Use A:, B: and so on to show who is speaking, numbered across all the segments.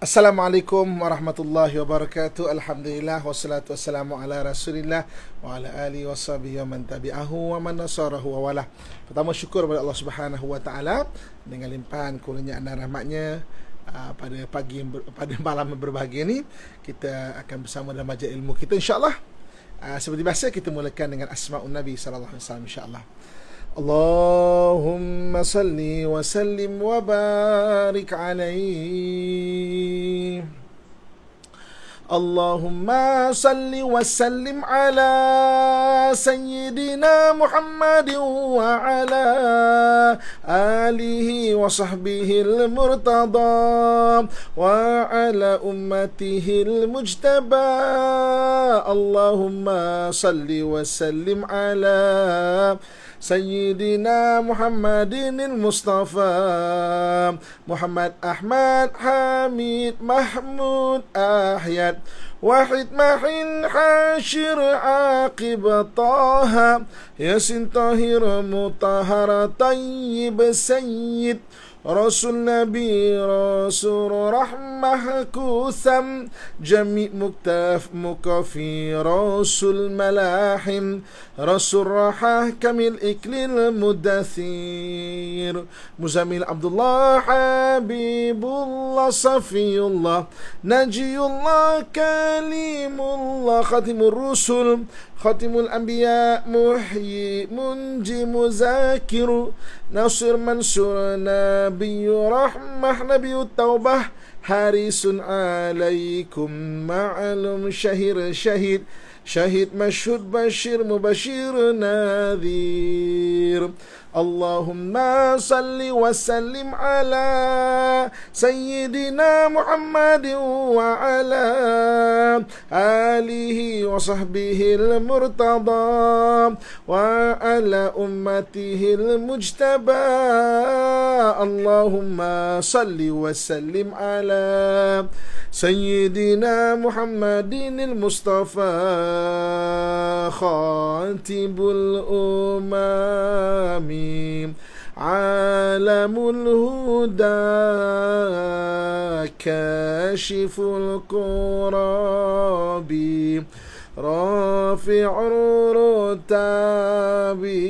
A: Assalamualaikum warahmatullahi wabarakatuh. Alhamdulillah wassalatu wassalamu ala Rasulillah wa ala alihi washabihi wa man tabi'ahu wa man nasarahu wa wala. Pertama, syukur kepada Allah Subhanahu wa taala dengan limpahan kurniaan dan rahmatnya. Pada malam yang berbahagia ini kita akan bersama dalam majlis ilmu kita, insya-Allah. Seperti biasa, kita mulakan dengan asmaul Nabi sallallahu alaihi wasallam, insya-Allah. Allahumma salli wa sallim wa barik alaihi. Allahumma salli wa sallim ala Sayyidina Muhammadin wa ala alihi wa sahbihi al-murtada wa ala ummatihi al-mujtaba. Allahumma salli wa sallim ala Sayyidina Muhammadin al-Mustafa Muhammad Ahmad Hamid Mahmud Ahyad Wahid Mahin Hashir Aqib Taha Yasin Tahir Mutahara Tayyib Sayyid Rasul Nabi Rasul Rahmah Kutham Jami' Muktaf Mukafi Rasul Malahim Rasul Rahah Kamil Iklil Mudathir Muzamil Abdullah Habibullah Safiyullah Najiyullah Kalimullah Khatimul Rusul Khatimul Anbiya Muhyi Munji Muzakiru Nasir Mansur Nabiyyu Rahmah Nabiyyu Taubah Harisun alaikum ma'alum syahir syahid Syahid masyhud bashir mubashir nadhir. Allahumma salli wa sallim ala Sayyidina Muhammadin wa ala alihi wa sahbihi al-murtada wa ala ummatihi al-mujtaba. Allahumma salli wa sallim ala Sayyidina Muhammadin al-Mustafa Khatibul Umami Alamul Huda Kashiful Qurabi Rafi'ur Rutabi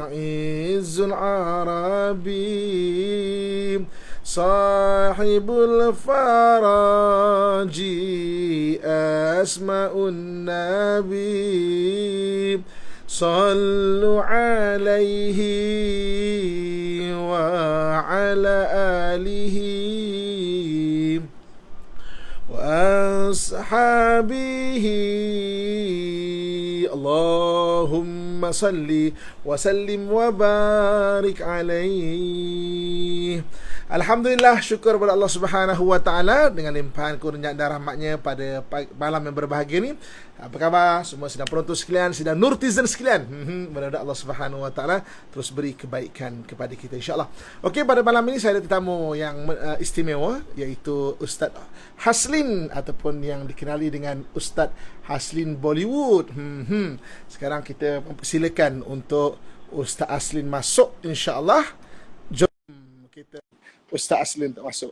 A: Izzul Arabi Sahibul Faraji Asma'un Nabi Sallu alaihi wa ala alihi wa ashabihi. Allahumma salli wa sallim wa barik alaihi. Alhamdulillah, syukur kepada Allah Subhanahu wa taala dengan limpahan kurnia dan rahmatnya pada malam yang berbahagia ini. Apa khabar semua sidang penonton sekalian, sidang nurtizen sekalian? Mudah-mudahan Allah Subhanahu wa taala terus beri kebaikan kepada kita, insya-Allah. Okey, pada malam ini saya ada tetamu yang istimewa, iaitu Ustaz Haslin, ataupun yang dikenali dengan Ustaz Haslin Bollywood. Sekarang kita mempersilakan untuk Ustaz Haslin masuk, insya-Allah. Jom kita Ustaz Haslin tak masuk.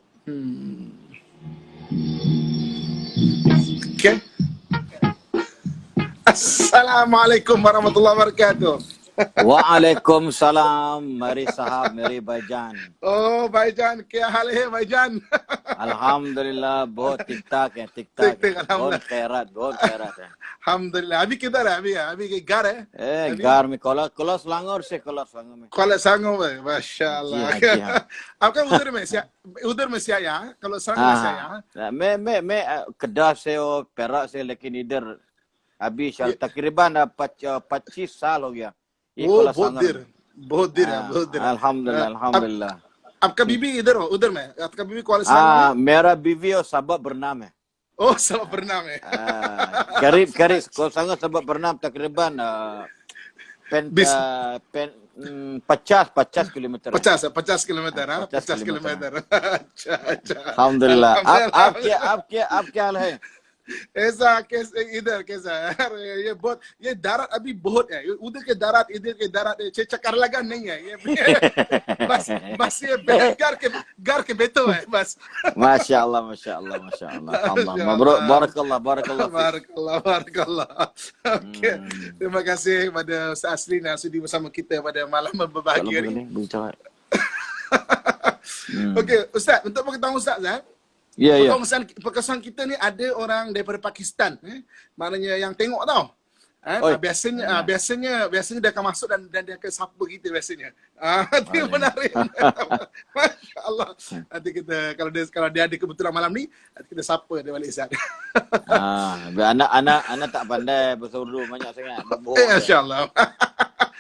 A: Okay. Assalamualaikum warahmatullahi wabarakatuh.
B: Waalaikumsalam. Mari sahab, mari भाईजान.
A: Oh भाईजान, क्या हाल है भाईजान?
B: अल्हम्दुलिल्लाह, बहुत ठीक ठाक है, ठीक ठाक है, बहुत खैरात है.
A: अल्हम्दुलिल्लाह. अभी किधर है? अभी घर है?
B: घर में कोला सांगोर में.
A: कोला सांगोर में, माशाअल्लाह. आपका उधर में से आया? कोला सांगोर से आया?
B: मैं कड्डा से और पेरा से, लेकिन इधर अभी तकरीबन 25 साल हो गया.
A: बहुत देर है.
B: अल्हम्दुलिल्लाह.
A: आपका बीवी उधर में? आपका बीवी कौन सा?
B: मेरा बीवी और सबब bernaam है.
A: Oh, सबब bernaam है.
B: करीब kalau sangat sebab bernaam तकरीबन 50 किलोमीटर.
A: 50 किलोमीटर. अच्छा.
B: अल्हम्दुलिल्लाह. आप क्या हाल है?
A: ऐसा इधर कैसा यार, ये बहुत ये दारात अभी बहुत है, उधर के दारात इधर के दारात चक्कर लगा नहीं है ये बस बस ये घर के बेटो है बस.
B: Masya Allah, Masya Allah, Masya Allah. Allah, mabruk,
A: Insyaallah.
B: barakallah, barakallah fiik.
A: Barakallah, barakallah. Okey.
B: Hmm.
A: Terima kasih pada Ustaz Aslin yang sudi bersama kita pada malam
B: Kalau
A: berbahagia ni.
B: begini, bicara. Hmm.
A: Okey, Ustaz, untuk pengetahuan Ustaz,
B: Ya, ya.
A: perkesan kita ni ada orang daripada Pakistan, maknanya yang tengok tau.
B: Oi.
A: Biasanya dia akan masuk dan dia akan sapa kita biasanya. Itu menarik. Masya Allah. Nanti kita kalau dia ada kebetulan malam ni, nanti kita sapa dia balik Ustaz.
B: Anak tak pandai bahasa Urdu banyak sangat. Berbohong dia.
A: Masya-Allah.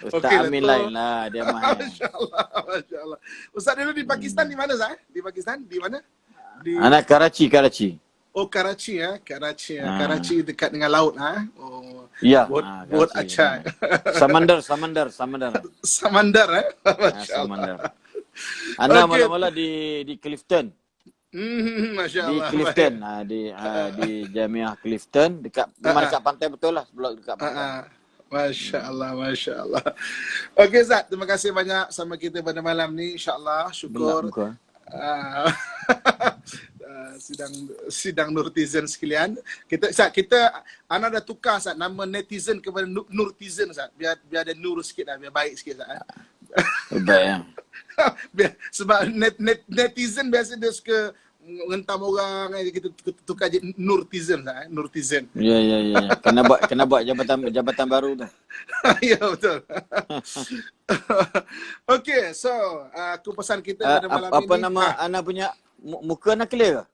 B: Ustaz
A: Okey lah
B: Amin
A: tu.
B: lain lah, dia mahal.
A: Masya-Allah, masya-Allah. Ustaz dulu di Pakistan di mana Ustaz? Di Pakistan di mana? Di
B: Anak Karachi.
A: Oh, Karachi ya. Karachi dekat dengan laut Oh.
B: Ya.
A: Buat
B: Karachi.
A: acai.
B: Samandar.
A: Samandar
B: Samandar. Anak
A: Okey.
B: mula-mula di Clifton.
A: Masya
B: Di
A: Allah.
B: Clifton. Di Jamiah Clifton dekat memang dekat pantai betul lah, blok dekat pantai.
A: Masya Allah, Masya Allah. Okey Zat, terima kasih banyak sama kita pada malam ni. InsyaAllah, syukur.
B: Buka.
A: Sidang Nurtizen sekalian. Ana dah tukar Zat, nama netizen kepada Nurtizen Zat. Biar ada nur sikit lah, biar baik sikit Zat.
B: Baik ya.
A: Sebab netizen biasa dia suka ngentam orang, kita tukar je Nurtizen Zat. Nurtizen.
B: Ya. Kena buat jabatan baru tu.
A: Ya betul. Okey, so aku pesan kita pada malam ini.
B: Apa nama anak punya muka nak clear ke?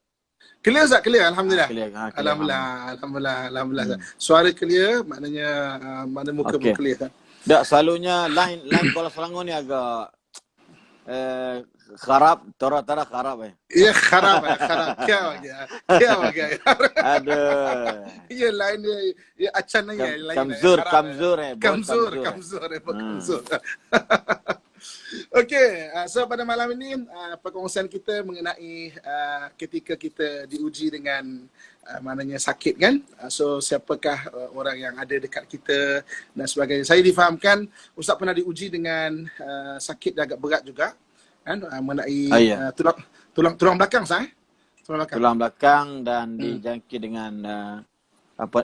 A: Clear Zat, clear alhamdulillah.
B: Clear.
A: Alhamdulillah Zat. Suara clear, maknanya mana muka pun
B: Okey.
A: clear Zat.
B: Tak, selalunya line Kuala Selangor ni agak kharap, tara kharap
A: Ya kharap. Kya ho gaya.
B: Aduh.
A: Ye line ye अच्छा नहीं है line.
B: Kamzur.
A: Kamzur. Okey, so pada malam ini perkongsian kita mengenai ketika kita diuji dengan maknanya sakit kan. So siapakah orang yang ada dekat kita dan sebagainya. Saya difahamkan Ustaz pernah diuji dengan sakit yang agak berat juga kan, mengenai tulang belakang Ustaz.
B: Tulang belakang dan dijangkit dengan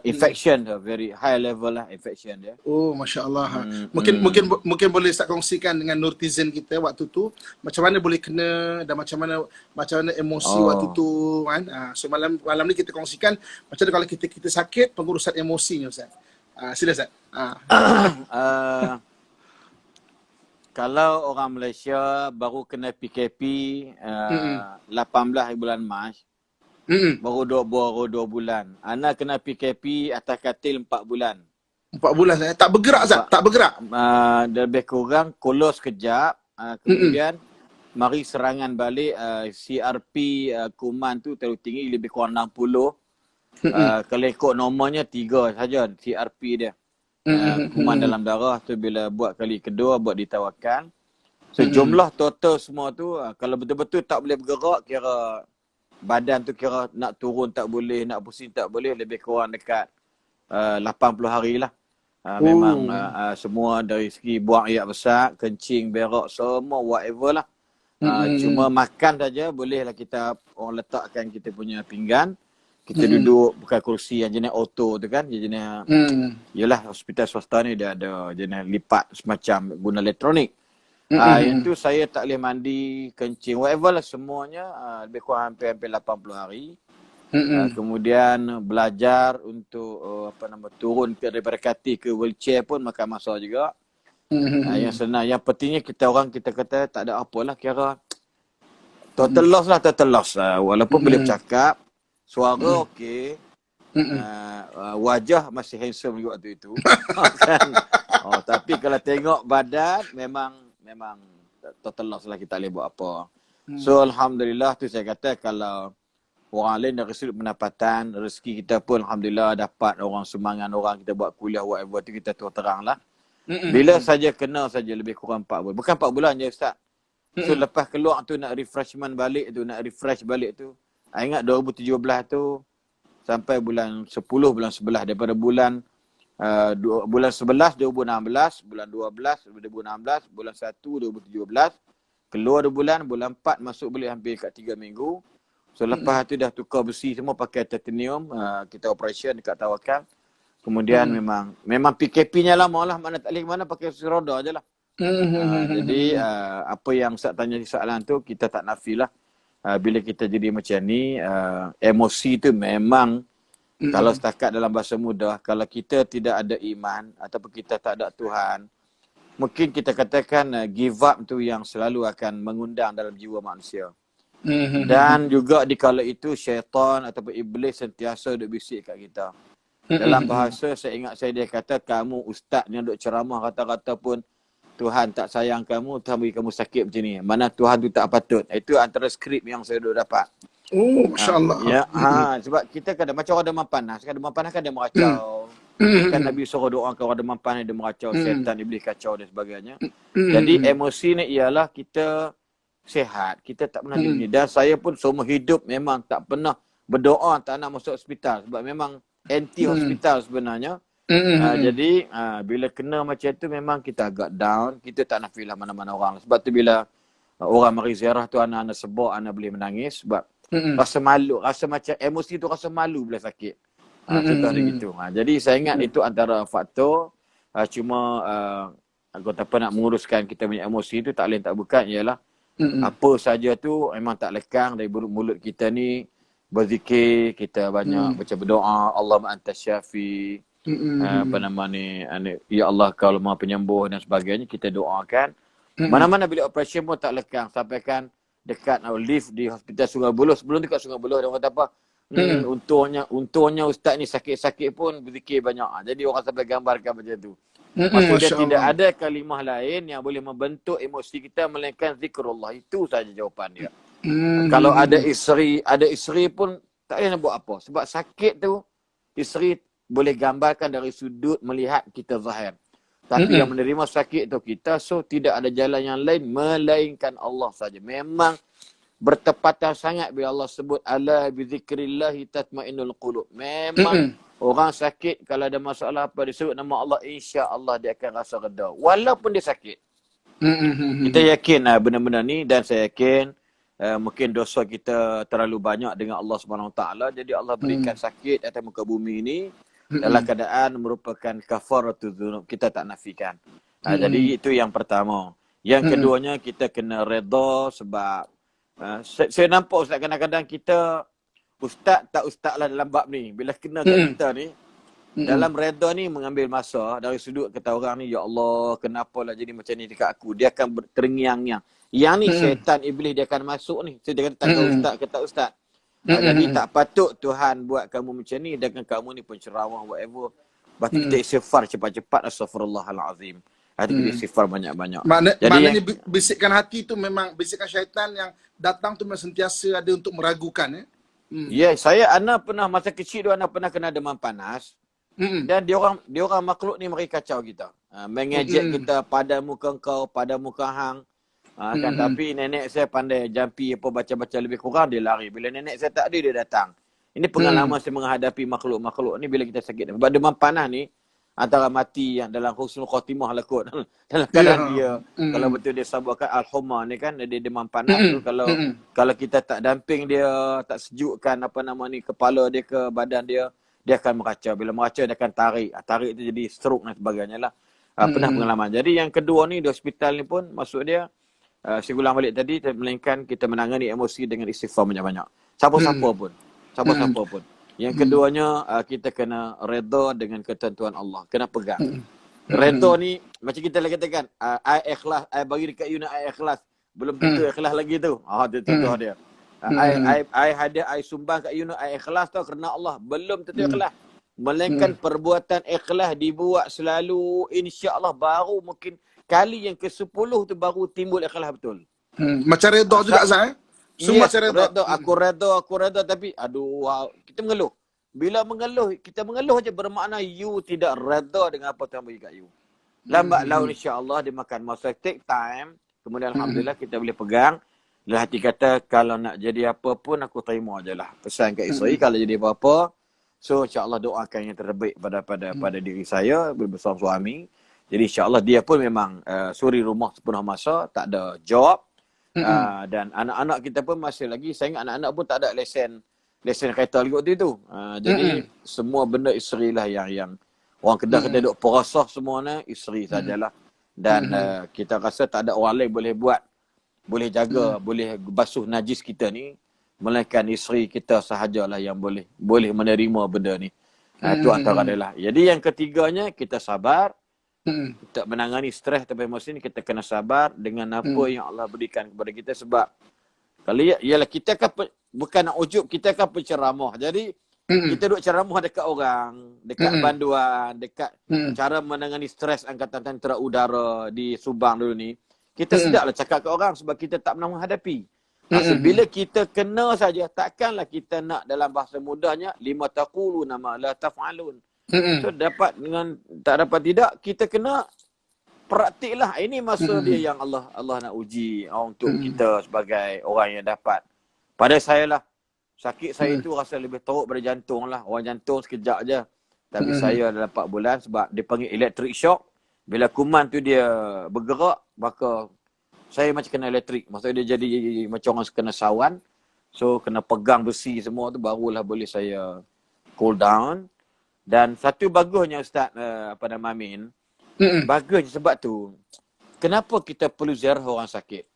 B: infection, very high level lah infection dia.
A: Oh, masya-Allah. Mungkin boleh Ustaz kongsikan dengan Nurtizen kita waktu tu macam mana boleh kena dan macam mana emosi waktu tu kan. So malam ni kita kongsikan macam mana kalau kita sakit, pengurusan emosinya Ustaz. Sila Ustaz.
B: Kalau orang Malaysia baru kena PKP 18 bulan Mac, baru 2 bulan. Ana kena PKP atas katil 4 bulan.
A: 4 bulan saya tak bergerak Ustaz, tak bergerak.
B: Lebih kurang kolos kejap, kemudian mari serangan balik. CRP kuman tu terlalu tinggi, lebih kurang 60. Kalau ikut normalnya 3 saja CRP dia. Kuman dalam darah tu bila buat kali kedua, buat ditawarkan. So jumlah total semua tu, kalau betul-betul tak boleh bergerak, kira badan tu kira nak turun tak boleh, nak pusing tak boleh, lebih kurang dekat 80 hari lah. Memang semua dari segi buang air besar, kencing, berak, semua whatever lah. Cuma makan saja bolehlah kita orang letakkan kita punya pinggan. Kita duduk bukan kursi yang jenis auto tu kan, jenis yalah hospital swasta ni dia ada jenis lipat semacam guna elektronik. Yang tu saya tak boleh mandi, kencing, whatever lah semuanya lebih kurang hampir 80 hari. Kemudian belajar untuk turun daripada katil ke wheelchair pun makan masa juga. Yang senang, yang pentingnya kita kata tak ada apalah, kira total loss lah. Walaupun boleh bercakap, suara okey, wajah masih handsome juga waktu itu. Kan? Tapi kalau tengok badan memang total loss lah, kita boleh buat apa. So alhamdulillah tu saya kata, kalau orang lain dari sudut pendapatan, rezeki kita pun alhamdulillah dapat orang sumbangan orang kita buat kuliah whatever tu, kita terang lah. Bila saja kena saja lebih kurang 4 bulan. Bukan 4 bulan je Ustaz. So lepas keluar tu nak refresh balik tu. I ingat 2017 tu sampai bulan 10, bulan 11. Daripada bulan bulan 11 2016, bulan 12 2016, bulan 1 2017, keluar 2 bulan, bulan 4 masuk balik hampir kat 3 minggu. So lepas tu dah tukar besi semua pakai titanium, kita operation dekat Tawakal. Kemudian memang PKP-nya lama lah, mana tak boleh mana pakai kursi roda je lah. Jadi apa yang Ustaz tanya di soalan tu, kita tak nafilah. Bila kita jadi macam ni, emosi tu memang kalau setakat dalam bahasa mudah, kalau kita tidak ada iman ataupun kita tak ada Tuhan, mungkin kita katakan give up tu yang selalu akan mengundang dalam jiwa manusia. Dan juga di kala itu syaitan ataupun iblis sentiasa duk bisik kat kita. Dalam bahasa saya ingat dia kata, kamu ustaz yang duk ceramah kata-kata pun Tuhan tak sayang kamu, Tuhan bagi kamu sakit macam ni. Mana Tuhan tu tak patut. Itu antara skrip yang saya duk dapat.
A: Oh, masya-Allah.
B: Sebab kita kadang macam orang demam panas. Kan demam panas kan dia meracau. Kan Nabi suruh doakan orang demam panas dia meracau, syaitan, iblis kacau dan sebagainya. Jadi emosi ni ialah kita sihat, kita tak pernah dibunyi. Dan saya pun seumur hidup memang tak pernah berdoa tak nak masuk hospital sebab memang anti hospital sebenarnya. Jadi bila kena macam tu memang kita agak down, kita tak nak feel lah mana-mana orang. Sebab tu bila orang mari ziarah tu anak-anak sebab anak boleh menangis sebab rasa malu, rasa macam emosi tu rasa malu bila sakit. Contoh dia gitu. Jadi saya ingat itu antara faktor. Cuma aku tak apa nak menguruskan kita punya emosi tu tak lain tak bukan ialah apa saja tu memang tak lekang dari mulut kita ni. Berzikir, kita banyak baca berdoa, Allahumma antas syafi, apa nama ni, ya Allah kau Maha penyembuh dan sebagainya, kita doakan. Mana-mana bila operation pun tak lekang, sampaikan dekat lift di hospital Sungai Buloh. Sebelum dekat Sungai Buloh dia orang kata apa? Untungnya ustaz ni sakit-sakit pun berzikir banyak. Jadi orang sampai gambarkan macam tu. Maksudnya tidak ada kalimah lain yang boleh membentuk emosi kita melainkan zikrullah. Itu saja jawapan dia. Kalau ada isteri pun tak payah nak buat apa. Sebab sakit tu, isteri boleh gambarkan dari sudut melihat kita zahir. Tapi yang menerima sakit tu kita, so tidak ada jalan yang lain melainkan Allah saja. Memang bertepatan sangat bila Allah sebut ala bi zikrillahi tatmainnul qulub. Memang orang sakit kalau ada masalah apa disebut nama Allah, insya-Allah dia akan rasa reda walaupun dia sakit. Kita yakin benda-benda ni, dan saya yakin mungkin dosa kita terlalu banyak dengan Allah Subhanahu Wa Taala, jadi Allah berikan sakit atas muka bumi ini dalam keadaan merupakan kafaratul dzunub, kita tak nafikan. Jadi itu yang pertama. Yang keduanya kita kena redha sebab saya nampak ustaz kadang-kadang kita ustaz tak ustaz lah dalam bab ni. Bila kena kat kita ni dalam redha ni mengambil masa dari sudut kata orang ni, ya Allah kenapalah jadi macam ni dekat aku. Dia akan terngiang-ngiang. Yang ni syaitan iblis dia akan masuk ni. So dia kata tak ustaz ke tak ustaz. Jadi tak patut Tuhan buat kamu macam ni. Dan kamu ni penceramah whatever. Lepas tu kita istighfar cepat-cepat. Astaghfirullahalazim. Hati kita istighfar banyak-banyak.
A: Maknanya bisikan hati tu memang bisikan syaitan yang datang tu memang sentiasa ada untuk meragukan.
B: Ya, saya anak pernah masa kecil tu anak pernah kena demam panas. Dan dia orang makhluk ni mereka kacau kita. Mengejek kita pada muka kau, pada muka hang. Tapi nenek saya pandai jampi apa baca-baca lebih kurang dia lari. Bila nenek saya tak ada dia datang. Ini pengalaman saya menghadapi makhluk-makhluk ni bila kita sakit. Sebab demam panas ni antara mati yang dalam husnul khotimah lah kot. Dalam keadaan dia kalau betul dia sabarkan al-humma ni kan dia demam panas tu kalau kita tak damping dia, tak sejukkan apa nama ni kepala dia ke badan dia akan meracau. Bila meracau dia akan tarik tu jadi stroke dan sebagainya lah. Pernah pengalaman. Jadi yang kedua ni di hospital ni pun maksud dia saya ulang balik tadi, melainkan kita menangani emosi dengan istighfar banyak-banyak. Siapa-siapa pun. Yang keduanya, kita kena redha dengan ketentuan Allah. Kena pegang. Redha ni, macam kita lagi katakan, I ikhlas, I bagi dekat you nak I ikhlas. Belum tentu ikhlas lagi tu. Itu contoh dia. I sumbang kat you nak I ikhlas tau kerana Allah. Belum tentu ikhlas. Melainkan perbuatan ikhlas dibuat selalu, insya-Allah baru mungkin kali yang ke-10 tu baru timbul ikhlas betul.
A: Macam redha juga Zai. Semua macam redha.
B: Aku redha tapi aduh kita mengeluh. Bila kita mengeluh aja bermakna you tidak redha dengan apa Tuhan bagi kat you. Lambat laun insya-Allah dia makan masa, take time. Kemudian alhamdulillah kita boleh pegang. Dalam hati kata kalau nak jadi apa pun aku terima ajalah. Pesan kat isteri kalau jadi apa-apa So insya-Allah doakan yang terbaik pada diri saya bersama suami. Jadi insya-Allah dia pun memang suri rumah sepenuh masa, tak ada job. Dan anak-anak kita pun masih lagi, saya ingat anak-anak pun tak ada lesen kereta lagi waktu itu. Jadi semua benda isteri lah yang orang kedai-kedai duk perasah semua ni isteri sajalah. Dan kita rasa tak ada orang lain boleh buat, boleh jaga, boleh basuh najis kita ni, melainkan isteri kita sahajalah yang boleh menerima benda ni. Itu antara dia lah. Jadi yang ketiganya, kita sabar. Kita menangani stres atau emosi ni, kita kena sabar dengan apa yang Allah berikan kepada kita. Sebab kalau ialah kita kan bukan nak ujub, kita kan penceramah. Jadi kita duk ceramah dekat orang, dekat banduan, dekat cara menangani stres angkatan tentera udara di Subang dulu ni. Kita sedaplah cakap ke orang sebab kita tak pernah menghadapi. Bila kita kena saja, takkanlah kita nak, dalam bahasa mudahnya, lima taquluna ma la taf'alun. So dapat dengan tak dapat tidak, kita kena praktiklah. Ini masa dia yang Allah nak uji untuk kita sebagai orang yang dapat. Pada saya lah, sakit saya tu rasa lebih teruk pada jantung lah. Orang jantung sekejap je. Tapi saya dalam 4 bulan sebab dia panggil electric shock. Bila kuman tu dia bergerak, maka saya macam kena elektrik. Maksudnya dia jadi macam orang kena sawan. So kena pegang besi semua tu, barulah boleh saya cool down. Dan satu bagusnya Ustaz Amin, bagusnya sebab tu, kenapa kita perlu ziarah orang sakit?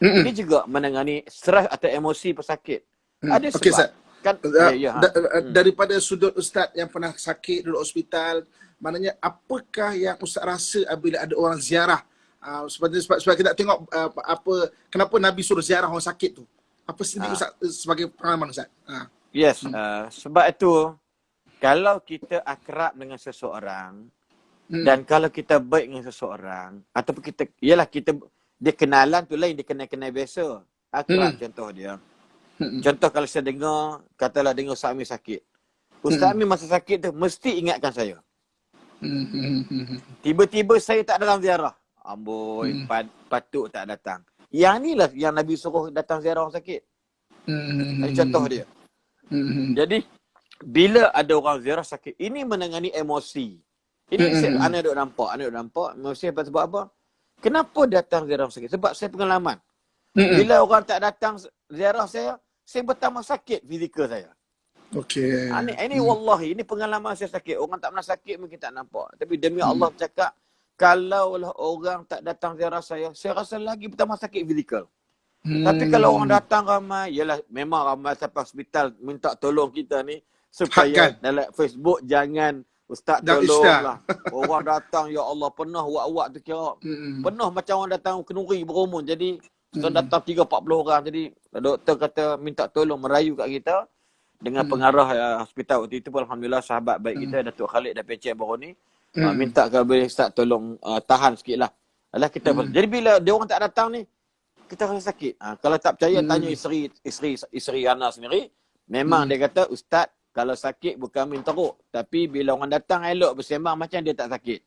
B: Ini juga menangani stres atau emosi pesakit. Ada sebab.
A: Okey, Ustaz.
B: Kan,
A: Daripada sudut Ustaz yang pernah sakit duduk hospital, maknanya apakah yang Ustaz rasa apabila ada orang ziarah? Sebab kita tengok kenapa Nabi suruh ziarah orang sakit tu. Apa sendiri Ustaz sebagai pengalaman Ustaz?
B: Yes, sebab itu kalau kita akrab dengan seseorang dan kalau kita baik dengan seseorang ataupun dia kenalan tu lain, dia kenal biasa. Akrab contoh dia. Contoh kalau saya katalah dengar Ustaz Amin sakit. Ustaz Amin masa sakit tu mesti ingatkan saya. Tiba-tiba saya tak dalam ziarah. Amboi, patut tak datang. Yang ni lah yang Nabi suruh datang ziarah orang sakit. Contoh dia. Jadi bila ada orang ziarah sakit, ini menangani emosi. Ini anak duk nampak. Emosi sebab apa? Kenapa datang ziarah sakit? Sebab saya pengalaman. Bila orang tak datang ziarah saya bertambah sakit fizikal saya.
A: Okey.
B: Ini wallahi, ini pengalaman saya sakit. Orang tak pernah sakit mungkin tak nampak. Tapi demi Allah cakap, kalaulah orang tak datang ziarah saya rasa lagi bertambah sakit fizikal. Tapi kalau orang datang ramai, memang ramai sampai hospital minta tolong kita ni, supaya dalam Facebook jangan Ustaz tolonglah. Orang datang, ya Allah, penuh wak-wak tu kira. Penuh macam orang datang kenuri berumun. Jadi, datang 3-40 orang. Jadi, doktor kata minta tolong, merayu kat kita. Dengan pengarah hospital waktu itu pun, Alhamdulillah, sahabat baik kita, Datuk Khalid dan PCM baru ni. Minta kalau boleh Ustaz tolong tahan sikit lah. Jadi, bila dia orang tak datang ni, kita rasa sakit. Kalau tak percaya, tanya isteri Ana sendiri. Memang dia kata, Ustaz, kalau sakit bukan Amin teruk. Tapi bila orang datang elok bersembang macam dia tak sakit.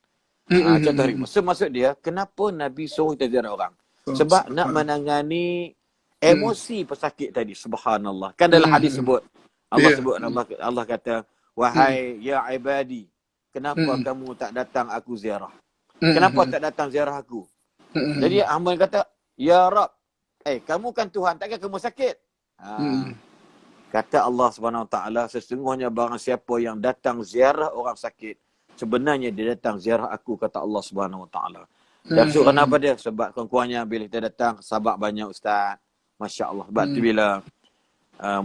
B: Contoh hari. Maksud dia, kenapa Nabi suruh kita ziarah orang? Sebab nak menangani emosi pesakit tadi. Subhanallah. Kan dalam hadis sebut. Allah kata, wahai ya ibadi, kenapa kamu tak datang aku ziarah? Kenapa tak datang ziarah aku? Jadi hamba kata, ya Rab, kamu kan Tuhan, takkan kamu sakit? Kata Allah Subhanahu Wa Taala, sesungguhnya barang siapa yang datang ziarah orang sakit, sebenarnya dia datang ziarah aku, kata Allah Subhanahu Wa Taala. Dan kenapa dia? Sebab kurang-kurangnya bila kita datang, sahabat banyak Ustaz. Masya Allah. Sebab tu bila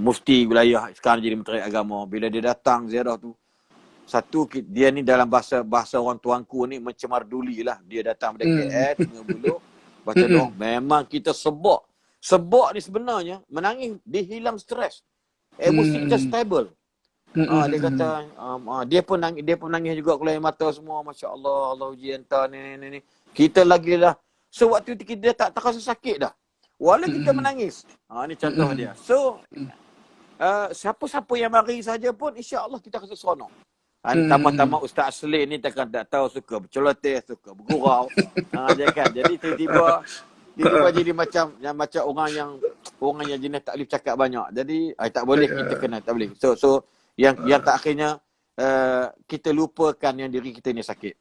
B: mufti wilayah sekarang jadi menteri agama, bila dia datang ziarah tu, satu, dia ni dalam bahasa orang tuanku ni mencemar duli lah. Dia datang pada KL, Sungai Buloh, baca doa. Memang kita sebab. Sebab ni sebenarnya menangis, dia hilang stres. Emosi kita stable. Dia kata, dia pun nangis juga keluar mata semua. Masya Allah, Allah uji entah ni. Kita lagi lah. So waktu itu kita tak rasa sakit dah. Walau kita menangis. Ni contoh dia. So, siapa-siapa yang mari saja pun, insya Allah kita rasa seronok. Tambah-tambah Ustaz Asli ni tak tahu suka berceloteh, suka bergurau. Dia kan. Jadi tiba-tiba jadi macam orang yang jenis tak boleh cakap banyak. Jadi tak boleh, kita kena tak boleh. So Yang tak akhirnya kita lupakan yang diri kita ni sakit.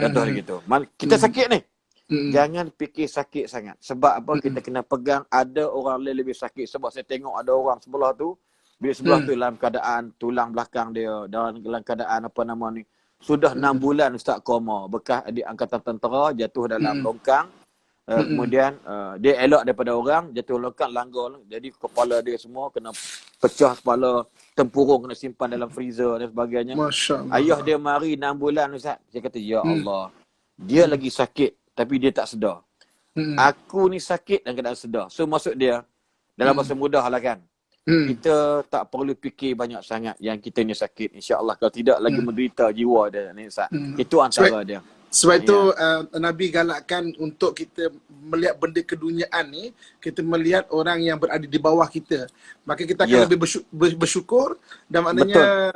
B: Contoh dia gitu. Kita sakit ni. Jangan fikir sakit sangat. Sebab apa? Kita kena pegang ada orang lain lebih sakit. Sebab saya tengok ada orang sebelah tu, bila sebelah tu dalam keadaan tulang belakang dia, dalam keadaan apa nama ni, sudah 6 bulan Ustaz koma. Bekas di angkatan tentera, jatuh dalam longkang. Kemudian dia elak daripada orang, jatuh longkang, langgar. Jadi kepala dia semua kena pecah kepala, tempurung kena simpan dalam freezer dan sebagainya.
A: Masya Allah.
B: Ayah dia mari 6 bulan Ustaz. Saya kata, ya Allah. Dia lagi sakit, tapi dia tak sedar. Aku ni sakit dan keadaan sedar. So maksud dia, dalam bahasa mudah lah kan, kita tak perlu fikir banyak sangat yang kita ni sakit. InsyaAllah kalau tidak lagi menderita jiwa dia ni Ustaz. Itu antara dia.
A: Sebab itu Nabi galakkan untuk kita melihat benda keduniaan ni, kita melihat orang yang berada di bawah kita. Maka kita akan lebih bersyukur dan maknanya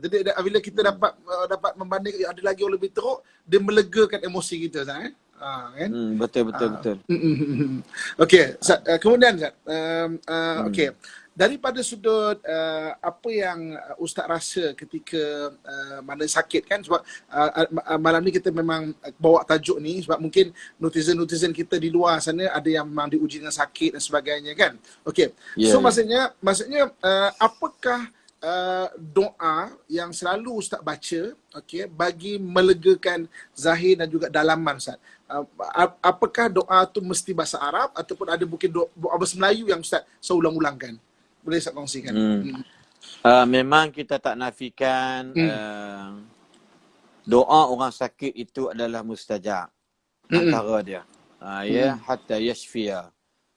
A: jadi bila kita dapat membanding ada lagi orang lebih teruk, dia melegakan emosi kita kan. Kan?
B: Betul.
A: Okey, kemudian Zat, okey. Daripada sudut apa yang Ustaz rasa ketika mana sakit kan, sebab malam ni kita memang bawa tajuk ni sebab mungkin netizen kita di luar sana ada yang memang diuji dengan sakit dan sebagainya kan. Okey. So maksudnya apakah doa yang selalu Ustaz baca, okey, bagi melegakan zahir dan juga dalaman Ustaz? Apakah doa tu mesti bahasa Arab ataupun ada mungkin doa bahasa Melayu yang Ustaz seulang-ulangkan? Boleh Ustaz kongsikan?
B: Memang kita tak nafikan doa orang sakit itu adalah mustajab. Antara dia. Hatta yashfiya.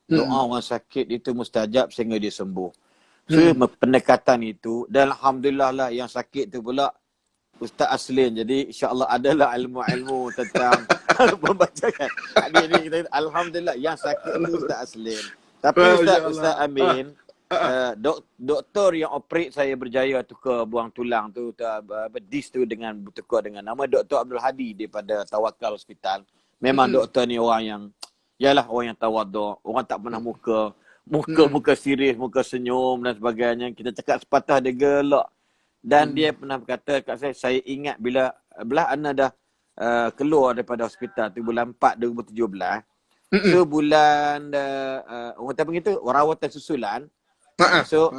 B: Doa orang sakit itu mustajab sehingga dia sembuh. So pendekatan itu, dan alhamdulillah lah yang sakit tu pula Ustaz Aslin. Jadi insya-Allah adalah ilmu-ilmu tentang membacakan. Ini kita alhamdulillah yang sakit itu Ustaz Aslin. Tapi Ustaz Amin, doktor yang operate saya berjaya tukar buang tulang tu, dis tu dengan bertukar dengan nama Dr. Abdul Hadi daripada Tawakal Hospital. Memang doktor ni orang yang orang yang tawaduk, orang tak pernah muka serius, muka senyum dan sebagainya. Kita cakap sepatah dia gelak. Dan dia pernah berkata kat saya ingat bila Ana dah keluar daripada hospital tu bulan 4 2017. So bulan orang kata begitu, rawatan susulan. So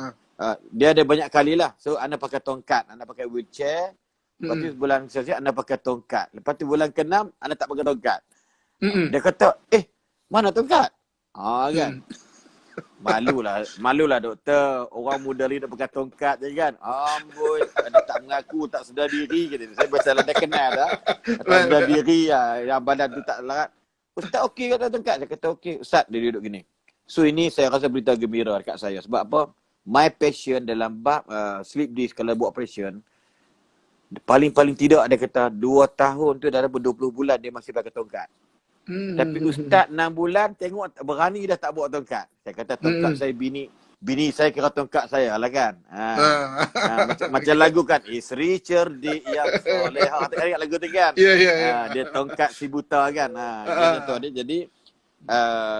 B: dia ada banyak kali lah. So Ana pakai tongkat, Ana pakai wheelchair. Lepas tu bulan selesai Ana pakai tongkat. Lepas tu bulan ke-6 Ana tak pakai tongkat. Dia kata, mana tongkat? Kan. Malulah doktor. Orang muda ni nak pakai tongkat je kan. Amboi, dia tak mengaku, tak sedar diri kata. Saya biasalah dah kenal dah. Tak sedar diri yang badan tu tak larat. Ustaz okey kata tongkat. Saya kata okey. Ustaz dia duduk gini. So ini saya rasa berita gembira dekat saya. Sebab apa? My patient dalam bab sleep disc kalau buat operation, paling tidak dia kata 2 tahun tu dah berapa 20 bulan dia masih pakai tongkat. Tapi Ustaz 6 bulan tengok berani dah tak bawa tongkat. Saya kata tongkat saya bini saya kira tongkat saya lah kan. Macam lagu kan, isteri cerdik yang solehah. Tak ingat lagu tu kan? Dia tongkat si buta kan. Contoh dia. Jadi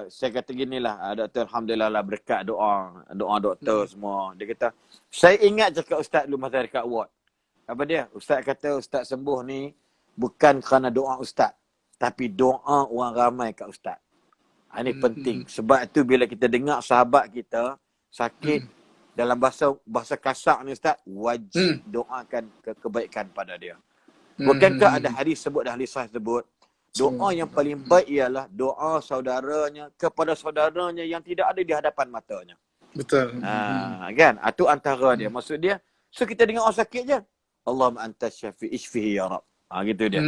B: saya kata ginilah, doktor alhamdulillah lah berkat doa doktor semua. Dia kata, saya ingat cakap Ustaz dulu masa dekat ward. Apa dia? Ustaz kata Ustaz sembuh ni bukan kerana doa Ustaz, tapi doa orang ramai kat Ustaz. Ini penting. Sebab itu bila kita dengar sahabat kita sakit, dalam bahasa kasar ni Ustaz, wajib doakan kebaikan pada dia. Bukankah ada hadis sebut, dah hadis sahih sebut, doa yang paling baik ialah doa saudaranya kepada saudaranya yang tidak ada di hadapan matanya.
A: Betul.
B: Kan? Itu antara dia. Maksud dia, so kita dengar orang sakit je, Allahumma anta syafi' ishfihi ya Rab. Gitu dia.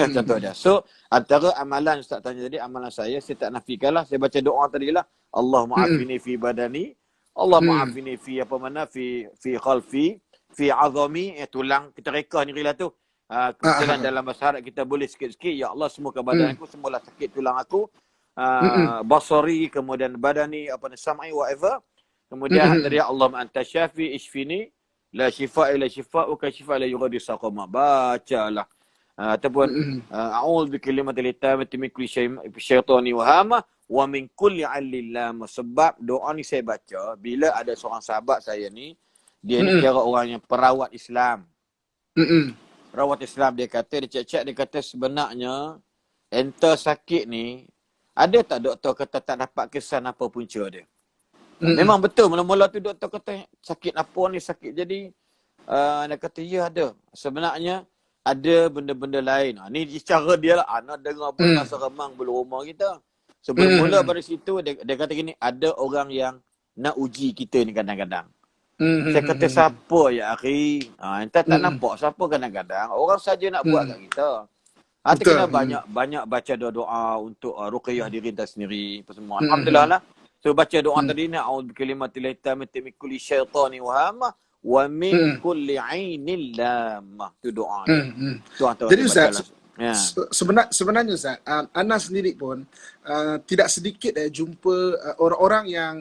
B: Contoh dia. So, antara amalan Ustaz tanya tadi, amalan saya tak nafikanlah. Saya baca doa tadi lah. Allah ma'afini fi badani. Allah ma'afini fi apa mana, fi khalfi, fi azami. Tulang, kita reka ni rila tu. Kebetulan dalam bahasa Arab kita boleh sikit-sikit. Ya Allah, semuakan badan aku, semualah sakit tulang aku. Basari, kemudian badani, apa ni, sam'i, whatever. Kemudian tadi Allah anta syafi' ishfini. La shifa' ila shifa'uka shifa' la yughadiru saqama. Bacalah. Ataupun a'udzu bikalimatil tammati min kulli syaitani wa hama wa min kulli 'allil lam. Sebab doa ni saya baca bila ada seorang sahabat saya ni, Dia ni kira orang yang perawat Islam.
C: Mm-mm.
B: Perawat Islam dia kata, dia cek-cek, dia kata sebenarnya enter sakit ni, ada tak doktor kata tak dapat kesan apa punca dia? Memang betul, mula-mula tu doktor kata sakit apa ni, sakit jadi. Dia kata ya ada. Sebenarnya ada benda-benda lain. Ni cara dia lah. Nak dengar pun rasa remang bulu rumah kita. Sebelum mula pada situ, dia kata gini, ada orang yang nak uji kita ni kadang-kadang. Saya kata siapa ya akhi? Entah tak nampak siapa kadang-kadang. Orang saja nak buat kat kita. Kita kena banyak baca doa untuk ruqyah diri kita sendiri. Apa semua. Alhamdulillah lah. So baca doa tadi ni. A'udzu bikalimatil hitamati min kulli syaitani wa hamah. Wa min kulli ainil lamah. Itu doa.
C: Jadi Ustaz, sebenarnya Ustaz, Ana sendiri pun tidak sedikit jumpa orang-orang yang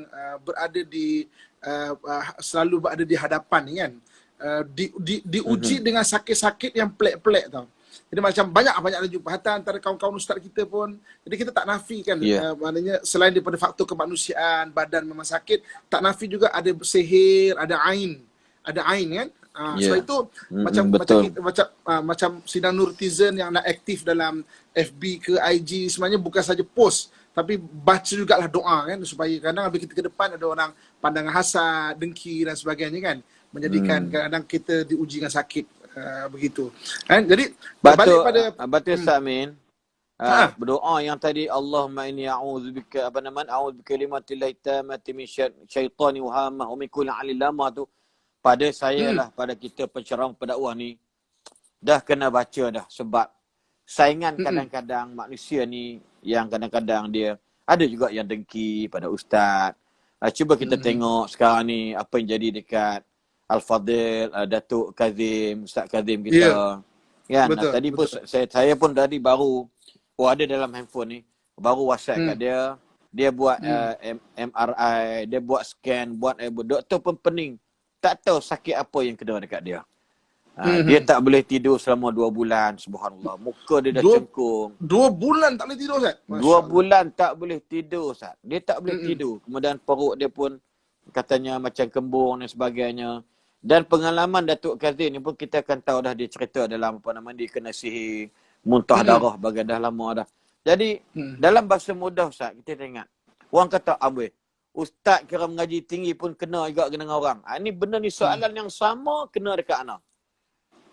C: berada di selalu berada di hadapan ni kan, diuji dengan sakit-sakit yang pelik-pelik tau. Jadi macam banyak ada jumpa hatta antara kawan-kawan ustaz kita pun. Jadi kita tak nafikan maknanya selain daripada faktor kemanusiaan, badan memang sakit, tak nafi juga ada sihir, ada ain kan. Sebab itu macam Sidang Nurtizen yang nak aktif dalam FB ke IG, sebenarnya bukan saja post tapi baca jugalah doa kan, supaya kadang bila kita ke depan ada orang pandangan hasad, dengki dan sebagainya kan, menjadikan kadang kita diuji dengan sakit begitu kan. Jadi balik pada
B: Batul Samin. Berdoa yang tadi, Allahumma inni a'udzubika a'udzu bikalimatil hitamati min syaitani wa hamah wa min kulli 'ainil lamah tu, pada saya lah, pada kita penceramah pendakwah ni dah kena baca dah. Sebab saingan kadang-kadang manusia ni yang kadang-kadang dia ada juga yang dengki pada ustaz. Cuba kita tengok sekarang ni apa yang jadi dekat Al-Fadil, Datuk Kazim, Ustaz Kazim kita. Kan? Tadi pun saya pun tadi baru ada dalam handphone ni, baru WhatsApp kat dia. Dia buat MRI, dia buat scan, buat doktor pun pening. Tak tahu sakit apa yang kena dekat dia. Dia tak boleh tidur selama 2 bulan. Subhanallah. Muka dia dah cengkung.
C: 2 bulan tak boleh tidur Ustaz?
B: 2 bulan tak boleh tidur Ustaz. Dia tak boleh tidur. Kemudian perut dia pun katanya macam kembung dan sebagainya. Dan pengalaman Datuk Kazim ni pun kita akan tahu dah, dia cerita dalam dia kena sihir, muntah darah bagai dah lama dah. Jadi dalam bahasa mudah Ustaz, kita ingat. Orang kata, Ustaz kira mengaji tinggi pun kena juga dengan orang. Ini benda ni soalan yang sama kena dekat anak.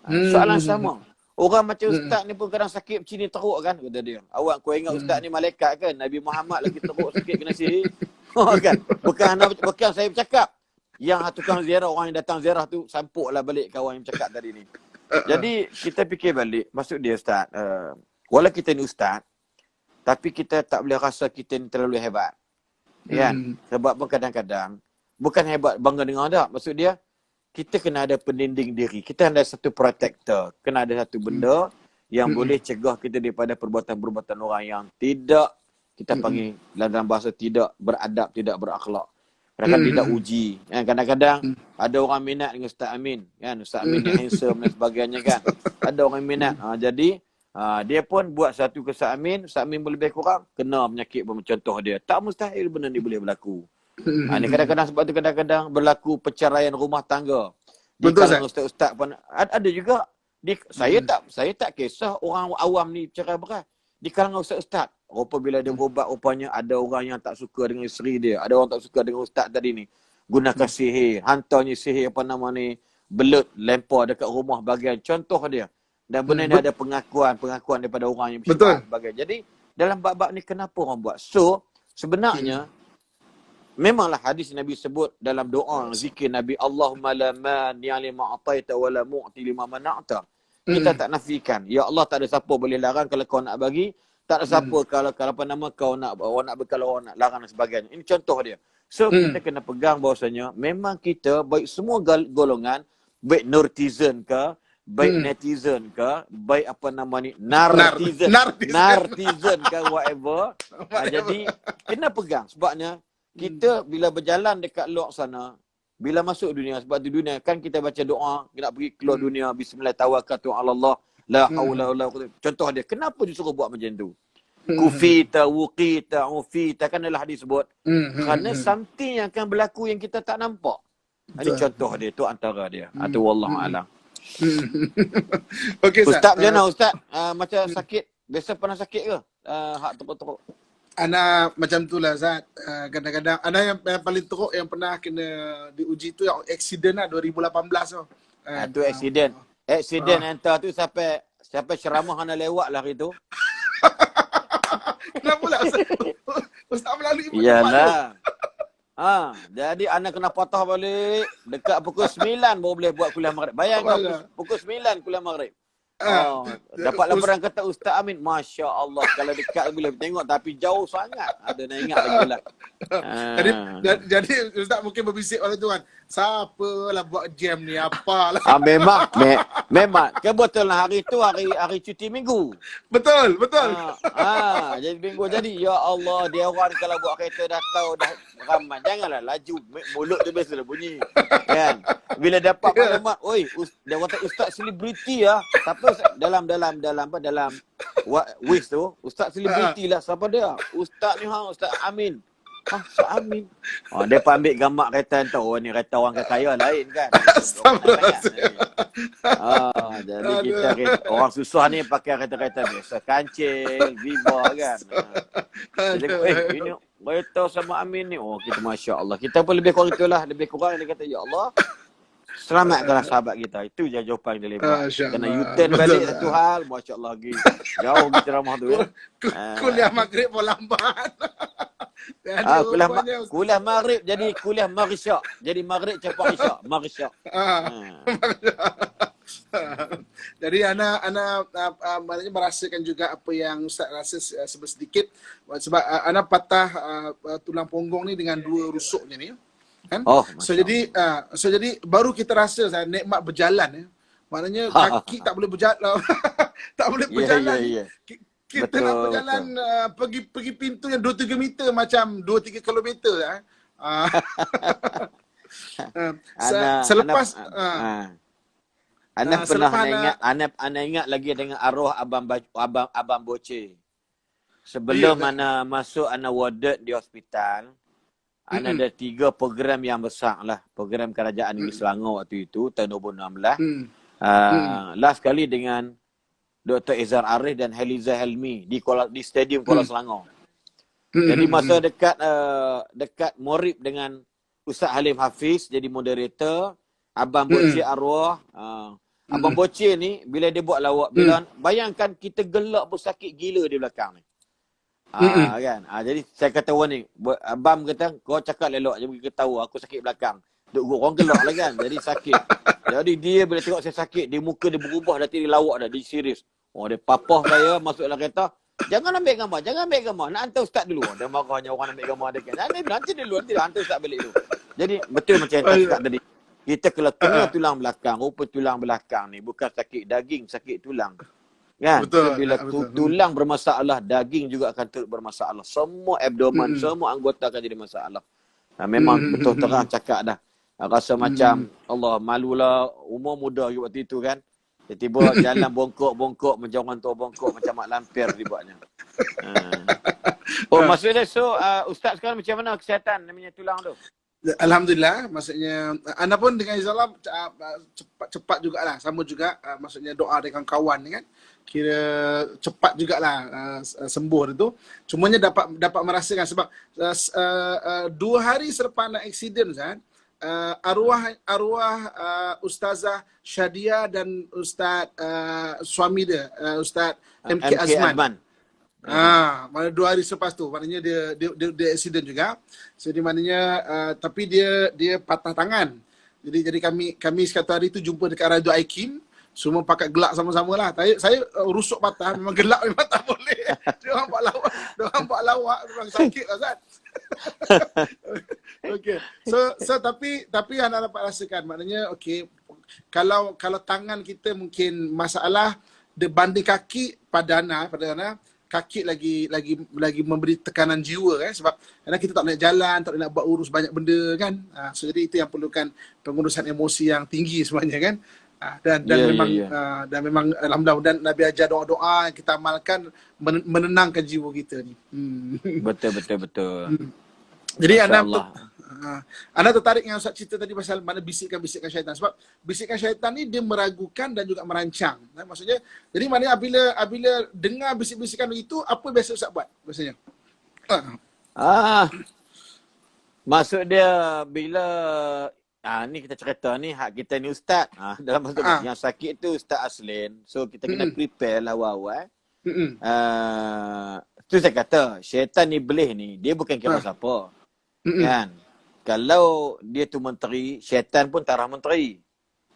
B: Soalan sama. Orang macam ustaz ni pun kadang sakit macam ni teruk kan, kata dia. Awak kau ingat ustaz ni malaikat kan? Nabi Muhammad lagi teruk sakit kena sihir. Kan? Bukan saya bercakap. Yang tukang ziarah, orang yang datang ziarah tu sampuklah balik kawan yang bercakap tadi ni. Jadi kita fikir balik, maksud dia ustaz, walau kita ni ustaz, tapi kita tak boleh rasa kita ni terlalu hebat. Kan? Sebab pun kadang-kadang bukan hebat bangga dengan tak. Maksud dia, kita kena ada pendinding diri. Kita ada satu protector. Kena ada satu benda yang boleh cegah kita daripada perbuatan-perbuatan orang yang tidak, kita panggil dalam bahasa tidak beradab, tidak berakhlak. Kadang-kadang tidak uji. Kadang-kadang ada orang minat dengan Ustaz Amin. Kan? Ustaz Amin yang handsome dan sebagainya kan. Ada orang minat. Jadi, dia pun buat satu ke Ustaz Amin pun lebih kurang kena penyakit pun, contoh dia. Tak mustahil benda ni boleh berlaku. Ini kadang-kadang sebab tu kadang-kadang berlaku perceraian rumah tangga. Di kalangan ustaz-ustaz pun ada juga. Saya tak kisah orang awam ni cerai berai. Di kalangan ustaz-ustaz, apabila dia berubat, rupanya ada orang yang tak suka dengan isteri dia, ada orang tak suka dengan ustaz tadi ni, gunakan sihir, hantarnya sihir belut lempar dekat rumah bagian, contoh dia. Dan benda ni ada pengakuan daripada orang yang bersifat sebagai. Jadi dalam bab-bab ni kenapa orang buat? So sebenarnya memanglah hadis Nabi sebut dalam doa zikir Nabi, Allahumma la mani lima ataita wa la mu'ti lima mana'ta. Kita tak nafikan, ya Allah tak ada siapa boleh larang kalau kau nak bagi, tak ada siapa kalau kau nak kalau orang nak larang dan sebagainya. Ini contoh dia. So kita kena pegang bahawasanya memang kita baik semua golongan, baik nurtizen ke, baik netizen ke, baik nartizen ke, whatever. Jadi kena pegang. Sebabnya kita bila berjalan dekat luar sana, bila masuk dunia, sebab di dunia kan kita baca doa, kita nak pergi keluar dunia, bismillah tawakkaltu ala Allah, la haula wala quwwata. Contoh dia, kenapa disuruh buat macam tu? Kufita, wuqita, ufita, kan adalah hadis sebut. Kerana something yang akan berlaku yang kita tak nampak. Ini contoh dia, tu antara dia. Itu wallahu alam.
C: Okey Ustaz.
B: Ustaz macam mana Ustaz? Macam sakit, biasa pernah sakit ke? Hak teruk-teruk.
C: Ana macam tu lah Zat. Kadang-kadang ana yang paling teruk yang pernah kena diuji tu yang accident lah 2018 tu.
B: Itu accident. Accident hantar tu sampai ceramah ana lewat lah hari tu.
C: Kenapa pula Ustaz? Ustaz melalui
B: Iyalah. Jadi anak kena patah balik dekat pukul 9 baru boleh buat kuliah maghrib. Bayangkan pukul 9 kuliah maghrib. Dapat laporan kata Ustaz Amin, Masya Allah, kalau dekat boleh tengok tapi jauh sangat. Ada nak ingat lagi lah.
C: Jadi Ustaz mungkin berbisik waktu tu kan, siapalah buat jam ni, apalah.
B: Memang kebetulan hari tu hari cuti minggu.
C: Betul.
B: Jadi minggu jadi ya Allah, dia orang kalau buat kereta dah tahu dah ramai. Janganlah laju, mulut dia biasalah bunyi. Kan? Bila dapat maklumat, oi, dia kata Ustaz selebriti lah. Tapi dalam wish tu, Ustaz selebriti lah. Siapa dia? Ustaz ni Ustaz Amin. Ustaz Amin. Dia pun ambil gambar kereta tu. Ni kereta orang kaya lain kan. Jadi kita orang susah ni pakai kereta-kereta biasa. Kancil, Viva kan. Jadi ini kereta sama Amin ni. Kita Masya Allah. Kita pun lebih kurang itulah. Lebih kurang dia kata, Ya Allah, selamatkanlah sahabat kita. Itu je jawapan dia lepas. Kena U-turn balik satu hal. Masya Allah lagi. Jauh kita ramah tu ya.
C: Kuliah maghrib pun lambat.
B: Kuliah maghrib jadi kuliah maghrisyah. Jadi maghrib cepat isyak. Maghrisyah.
C: Jadi ana maknanya merasakan juga apa yang Ustaz rasa sedikit. Sebab ana patah tulang punggung ni dengan 2 rusuknya ni. Kan? So jadi baru kita rasa nikmat berjalan ya. Maknanya kaki tak boleh berjalan. Tak boleh berjalan. Kita nak berjalan pergi pintu yang 2-3 meter macam 2-3 kilometer selepas
B: Ana pernah ingat lagi dengan arwah abang Boce. Sebelum ana masuk ana warded di hospital, ana ada 3 program yang besar lah. Program kerajaan negeri Selangor waktu itu tahun 2016. Last kali dengan Dr. Izhar Arif dan Heliza Helmi di Stadium Kuala Selangor. Jadi masa dekat Morib dengan Ustaz Halim Hafiz jadi moderator, Abang Boce arwah. Abang Boce ni bila dia buat lawak, bayangkan kita gelak pun sakit gila di belakang ni. Kan? Jadi saya kata ni, Abang kata kau cakap lelok je bagi tahu aku sakit belakang. Duk orang gelak lah kan. Jadi sakit. Jadi dia bila tengok saya sakit, dia muka dia berubah dah, dia lawak dah, dia serius. Dia papah saya masuk dalam kereta. Jangan ambil gambar. Nak hantar Ustaz dulu. Dia marahnya orang ambil gambar dekat. Nanti hantar Ustaz balik dulu. Jadi betul macam yang saya cakap tadi. Kita kalau kena tulang belakang, rupa tulang belakang ni bukan sakit daging, sakit tulang. Kan?
C: Betul.
B: Bila tulang bermasalah, daging juga akan turut bermasalah. Semua abdomen, semua anggota akan jadi masalah. Memang betul terang cakap dah. Rasa macam Allah malulah umur muda waktu itu kan. Tiba-tiba jalan bongkok macam orang tua bongkok macam mak lampir dibuatnya. Maksudnya Ustaz sekarang macam mana kesihatan namanya tulang tu?
C: Alhamdulillah, maksudnya anda pun dengan InsyaAllah cepat jugalah, sama juga maksudnya doa dengan kawan ni kan. Kira cepat jugalah sembuh itu. Cumanya dapat merasakan sebab 2 hari selepas nak accident kan, arwah Ustazah Syadia dan Ustaz suami dia Ustaz MK Azman. Mana 2 hari selepas tu, maknanya dia accident juga. Jadi maknanya tapi dia patah tangan. Jadi kami satu hari tu jumpa dekat Radio Aikim, semua pakai gelak sama-sama lah. Saya rusuk patah, memang gelak memang tak boleh. Dia orang buat lawak, memang sakit lah Ustaz. Okey. So tapi anda dapat rasakan, maknanya okey, kalau tangan kita mungkin masalah dibanding kaki pada Ana kaki lagi memberi tekanan jiwa sebab kadang kita tak boleh jalan, tak boleh nak buat urus banyak benda kan. So jadi itu yang perlukan pengurusan emosi yang tinggi sebenarnya kan. Dan memang alhamdulillah, dan Nabi ajar doa-doa yang kita amalkan menenangkan jiwa kita ni.
B: Betul.
C: Jadi Anda tertarik dengan Ustaz cerita tadi pasal mana bisikan-bisikan syaitan. Sebab bisikan syaitan ni dia meragukan dan juga merancang. Maksudnya, jadi maknanya apabila dengar bisik-bisikan itu, apa biasa Ustaz buat biasanya?
B: Maksud dia bila ni kita cerita ni hak kita ni ustaz. Dalam maksud yang sakit tu Ustaz Aslin. So kita kena prepare lah awal-awal. Tu saya kata, syaitan iblis ni dia bukan kira siapa. Kan? Kalau dia tu menteri, syaitan pun tarah menteri.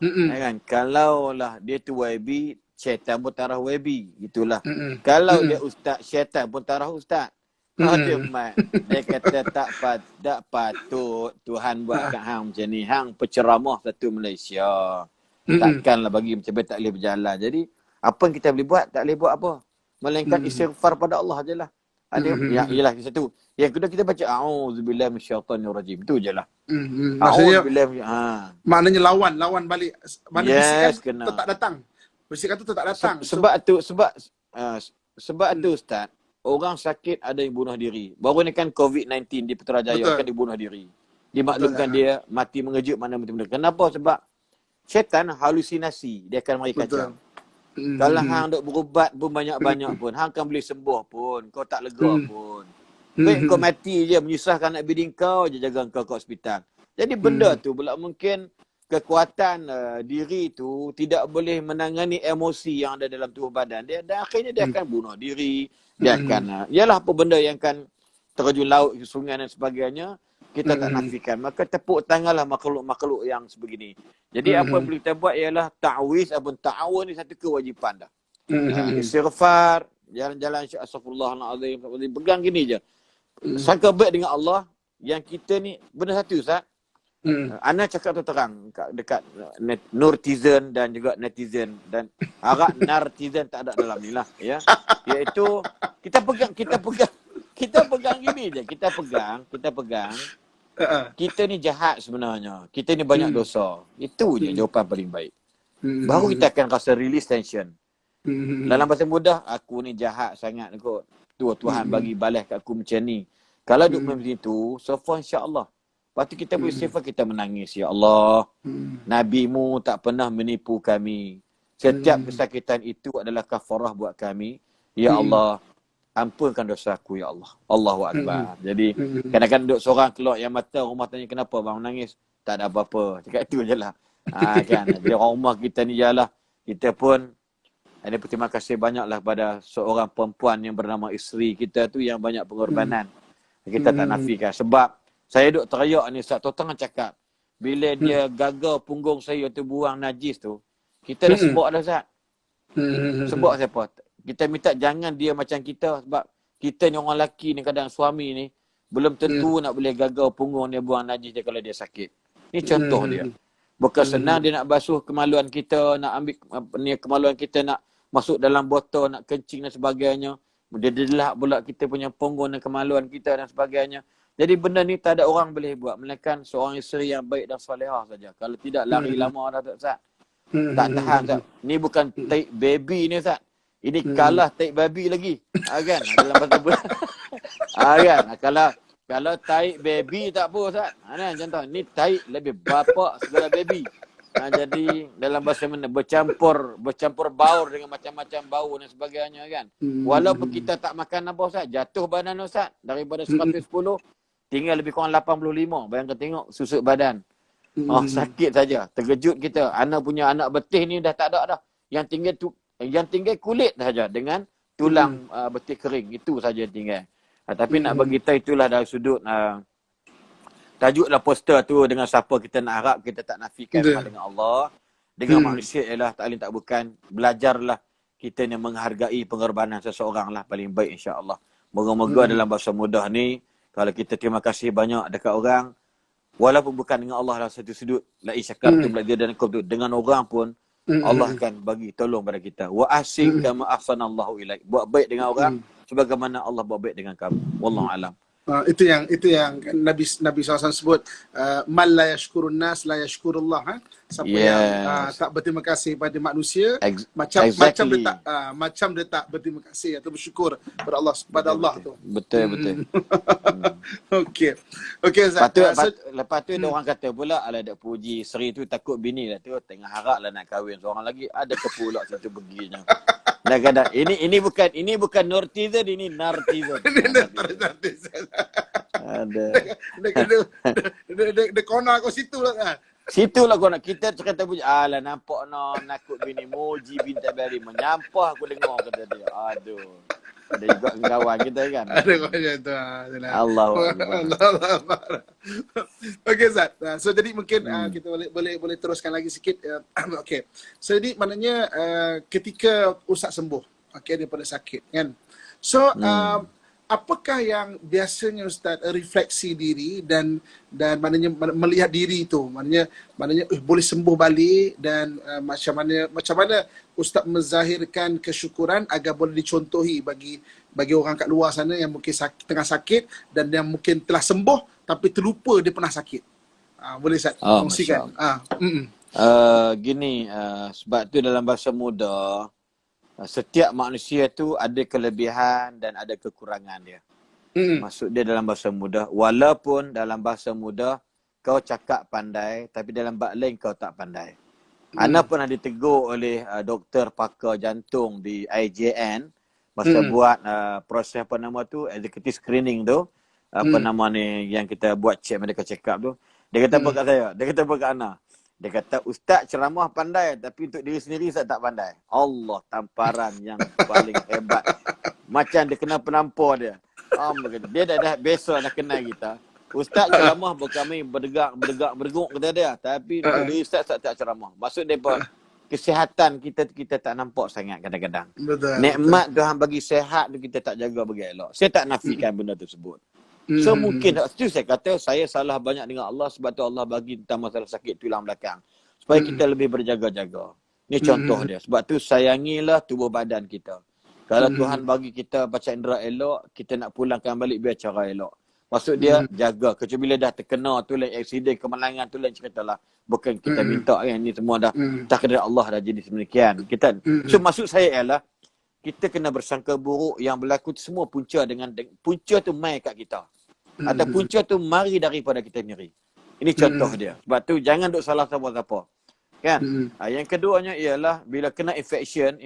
B: Kan? Kalau lah dia tu YB, syaitan pun tarah YB. Itulah. Kalau dia ustaz, syaitan pun tarah ustaz. Dia kata tak patut Tuhan buat kat hang macam ni. Hang penceramah satu Malaysia. Takkanlah bagi macam tak boleh berjalan. Jadi apa yang kita boleh buat, tak boleh buat apa. Melainkan istighfar pada Allah je lah. Ada yang ialah satu. Yang kedua kita baca auzubillahi minasyaitanirrajim. Itu je lah.
C: Maknanya lawan balik. Mana bisikan tak datang. Bisikan tu tak datang.
B: Sebab tu Ustaz, orang sakit ada yang bunuh diri. Baru ni kan COVID-19 di Putrajaya kan dia bunuh diri. Dimaklumkan dia mati mengejut mana mati mengejut. Kenapa? Sebab syaitan halusinasi. Dia akan mari kacau. Kalau hang duk berubat pun banyak-banyak pun, hang kan boleh sembuh pun, kau tak lega pun. Kau mati je, menyusahkan anak bini kau je jaga kau ke hospital. Jadi benda tu pula mungkin kekuatan diri tu tidak boleh menangani emosi yang ada dalam tubuh badan dia, dan akhirnya dia akan bunuh diri, dia akan ialah apa benda yang akan terjun laut ke sungai dan sebagainya, kita tak nafikan. Maka tepuk tanganlah makhluk-makhluk yang sebegini. Jadi apa yang boleh kita buat ialah ta'wiz ataupun ta'awun ni satu kewajipan dah. Istighfar, jalan-jalan astagfirullahalazim, pegang gini je. Sangka baik dengan Allah, yang kita ni benda satu Ustaz. Ana cakap tu terang dekat Nurtizen dan juga netizen, dan harap Nartizen tak ada dalam ni lah ya. Iaitu kita pegang gini je. Kita pegang kita ni jahat sebenarnya. Kita ni banyak dosa. Itu je jawapan paling baik. Baru kita akan rasa release tension. Dalam bahasa mudah, aku ni jahat sangat kot. Tuhan bagi balas kat aku macam ni. Kalau duduk macam itu, so far insya-Allah. Lepas tu kita beristighfar, kita menangis. Ya Allah, Nabi-Mu tak pernah menipu kami. Setiap kesakitan itu adalah kafarah buat kami. Ya Allah, ampunkan dosaku ya Allah. Allahu Akbar. Jadi kadang-kadang duduk seorang keluar yang mata, rumah tanya kenapa bang menangis? Tak ada apa-apa. Cakap itu je lah. Kan? Jadi orang rumah kita ni je lah. Kita pun ada berterima kasih banyaklah pada seorang perempuan yang bernama isteri kita tu yang banyak pengorbanan. Kita tak nafikan. Sebab saya duduk teriak ni Ustaz, tengah cakap. Bila dia gagal punggung saya tu buang najis tu, kita dah sebab dah Ustaz. Sebab siapa? Kita minta jangan dia macam kita, sebab kita ni orang lelaki ni kadang suami ni belum tentu nak boleh gagal punggung dia buang najis dia kalau dia sakit. Ni contoh dia. Bukan senang dia nak basuh kemaluan kita, nak ambil ni kemaluan kita, nak masuk dalam botol, nak kencing dan sebagainya. Dia delak pula kita punya punggung dan kemaluan kita dan sebagainya. Jadi benda ni tak ada orang boleh buat, melainkan seorang isteri yang baik dan salihah saja. Kalau tidak lari lama dah Ustaz. Tak tahan Ustaz. Ni bukan taik baby ni Ustaz. Ini kalah taik babi lagi. Kan? Dalam bahasa kan? Kalau taik baby tak apa Ustaz. Kan contoh, ni taik lebih bapak segala baby. Jadi dalam bahasa mana bercampur baur dengan macam-macam bau dan sebagainya kan. Walaupun kita tak makan apa Ustaz, jatuh badan Ustaz daripada 110 tinggal lebih kurang 85. Bayangkan tengok susut badan. Sakit saja. Terkejut kita. Anak punya anak betis ni dah tak ada dah. Yang tinggal kulit saja dengan tulang betis kering. Itu saja yang tinggal. Tapi nak bagi tahu itulah dari sudut tajuklah poster tu dengan siapa kita nak harap, kita tak nafikan sama dengan Allah. Dengan manusia ialah tak lain tak bukan. Belajarlah kita ni menghargai pengorbanan seseorang lah paling baik insya-Allah. Moga-moga dalam bahasa mudah ni, kalau kita terima kasih banyak dekat orang, walaupun bukan dengan Allah dalam satu sudut, la isyakartum la zidanakum, dengan orang pun Allah akan bagi tolong pada kita. Wa ahsin kama ahsanallahu ilaik. Buat baik dengan orang sebagaimana Allah buat baik dengan kamu. Wallahu alam.
C: itu yang Nabi SAW sebut, man la yashkurun nas la yashkurullah. Siapa yang tak berterima kasih pada manusia, macam
B: Exactly.
C: dia tak berterima kasih atau bersyukur pada Allah, Allah tu.
B: Betul.
C: Okey Ustaz.
B: Lepas tu ada orang kata pula, ala dak puji Seri tu takut bini lah tu tengah harap lah nak kahwin seorang lagi, ada ke pula situ beginya. Kadang-kadang ini bukan Nurtizen, ini Nartizen. Ada.
C: Dia corner aku situ lah kan.
B: Situlah kau nak kita kata puji. Alah nampak nakut bini muji binti beri menyampah aku dengar kata dia. Aduh. Ada juga kawan kita kan.
C: Ada macam tu.
B: Allahu Akbar.
C: Okey Ustaz. So jadi mungkin kita boleh teruskan lagi sikit. Okey. So jadi maknanya ketika Ustaz sembuh, okey, daripada sakit kan. So apakah yang biasanya Ustaz refleksi diri dan maknanya melihat diri itu, maknanya boleh sembuh balik, dan macam mana Ustaz menzahirkan kesyukuran agar boleh dicontohi bagi orang kat luar sana yang mungkin tengah sakit dan yang mungkin telah sembuh tapi terlupa dia pernah sakit. Boleh Ustaz kongsikan?
B: Gini, sebab tu dalam bahasa muda, setiap manusia tu ada kelebihan dan ada kekurangan dia. Maksud dia dalam bahasa muda, walaupun dalam bahasa muda kau cakap pandai, tapi dalam bab lain kau tak pandai. Ana pernah ditegur oleh doktor pakar jantung di IJN masa buat proses apa nama tu, executive screening tu, apa nama ni yang kita buat check medical check up tu. Dia kata apa kat saya? Dia kata apa kat Ana? Dia kata, Ustaz ceramah pandai, tapi untuk diri sendiri Ustaz tak pandai. Allah, tamparan yang paling hebat. Macam dia kena penampar dia. Dia dah besok dah kenal kita. Ustaz ceramah bukan main berdegak, kata dia. Tapi untuk diri Ustaz tak ceramah. Maksud dia apa? Kesihatan kita tak nampak sangat kadang-kadang. Nikmat Tuhan bagi sehat tu kita tak jaga bagi elok. Saya tak nafikan benda tersebut. So mungkin itu saya kata saya salah banyak dengan Allah, sebab tu Allah bagi tentang masalah sakit tulang belakang supaya kita lebih berjaga-jaga. Ni contoh dia. Sebab tu sayangilah tubuh badan kita. Kalau Tuhan bagi kita baca indera elok, kita nak pulangkan balik biar cara elok. Maksud dia jaga. Kecuali bila dah terkena tu lain aksiden, kemalangan tu lain cerita lah. Bukan kita minta kan, ni semua dah takdir Allah dah jadi sedemikian. So maksud saya ialah kita kena bersangka buruk yang berlaku tu semua punca tu mai kat kita. Atau punca tu mari daripada kita sendiri. Ini contoh dia. Sebab tu jangan duk salah siapa-siapa. Kan? Yang keduanya ialah bila kena infection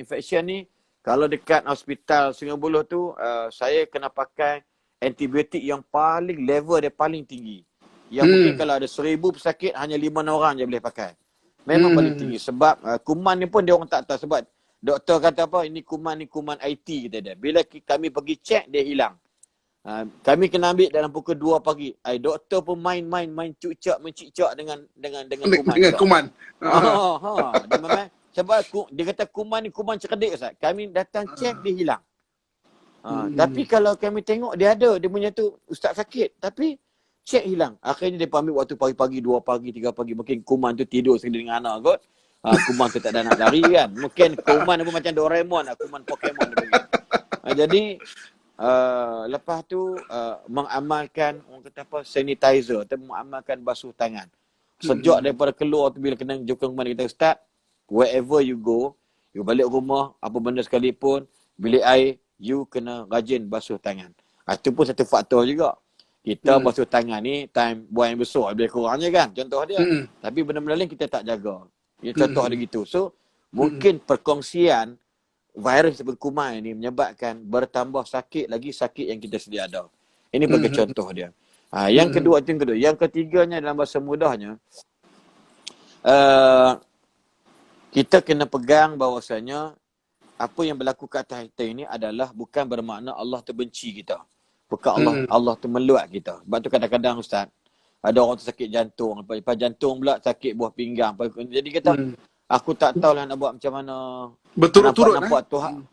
B: ni kalau dekat hospital Sungai Buloh tu saya kena pakai antibiotik yang paling level dia paling tinggi. Yang mungkin kalau ada 1,000 pesakit hanya 5 orang je boleh pakai. Memang paling tinggi sebab kuman ni pun dia orang tak tahu, sebab doktor kata apa, ini kuman IT kata dia. Bila kami pergi cek dia hilang. Kami kena ambil dalam pukul 2 pagi. Doktor pun main mencicak dengan kuman.
C: Dengan kuman.
B: Dia memang sebab dia kata kuman ni kuman cerdik Ustaz. Kami datang cek dia hilang. Tapi kalau kami tengok dia ada, dia punya tu Ustaz sakit tapi cek hilang. Akhirnya dia ambil waktu pagi-pagi, 2 pagi, 3 pagi, mungkin kuman tu tidur sendiri dengan anak kot. Kuman tu tak ada nak lari kan. Mungkin kuman apa macam Doraemon, kuman Pokemon dia pergi. Jadi lepas tu mengamalkan orang kata apa, sanitizer atau mengamalkan basuh tangan. Sejak daripada keluar tu bila kena jumpa kuman, kita Ustaz, wherever you go, you balik rumah apa benda sekalipun, bilik air, you kena rajin basuh tangan. Itu pun satu faktor juga. Kita basuh tangan ni time buang yang besar lebih kurangnya kan, contoh dia. Tapi benda-benda lain kita tak jaga. Contoh dia gitu. So mungkin perkongsian virus seperti kuman ini menyebabkan bertambah sakit lagi sakit yang kita sedia ada. Ini bagi contoh dia. Yang kedua. Yang ketiganya dalam bahasa mudahnya, kita kena pegang bahawasanya apa yang berlaku kat atas kita ini adalah bukan bermakna Allah tu benci kita. Bukan Allah tu meluat kita. Sebab tu kadang-kadang Ustaz, ada orang tu sakit jantung. Lepas jantung pula sakit buah pinggang. Jadi kata, aku tak tahulah nak buat macam mana.
C: Berturut-turut
B: nampak Tuhan.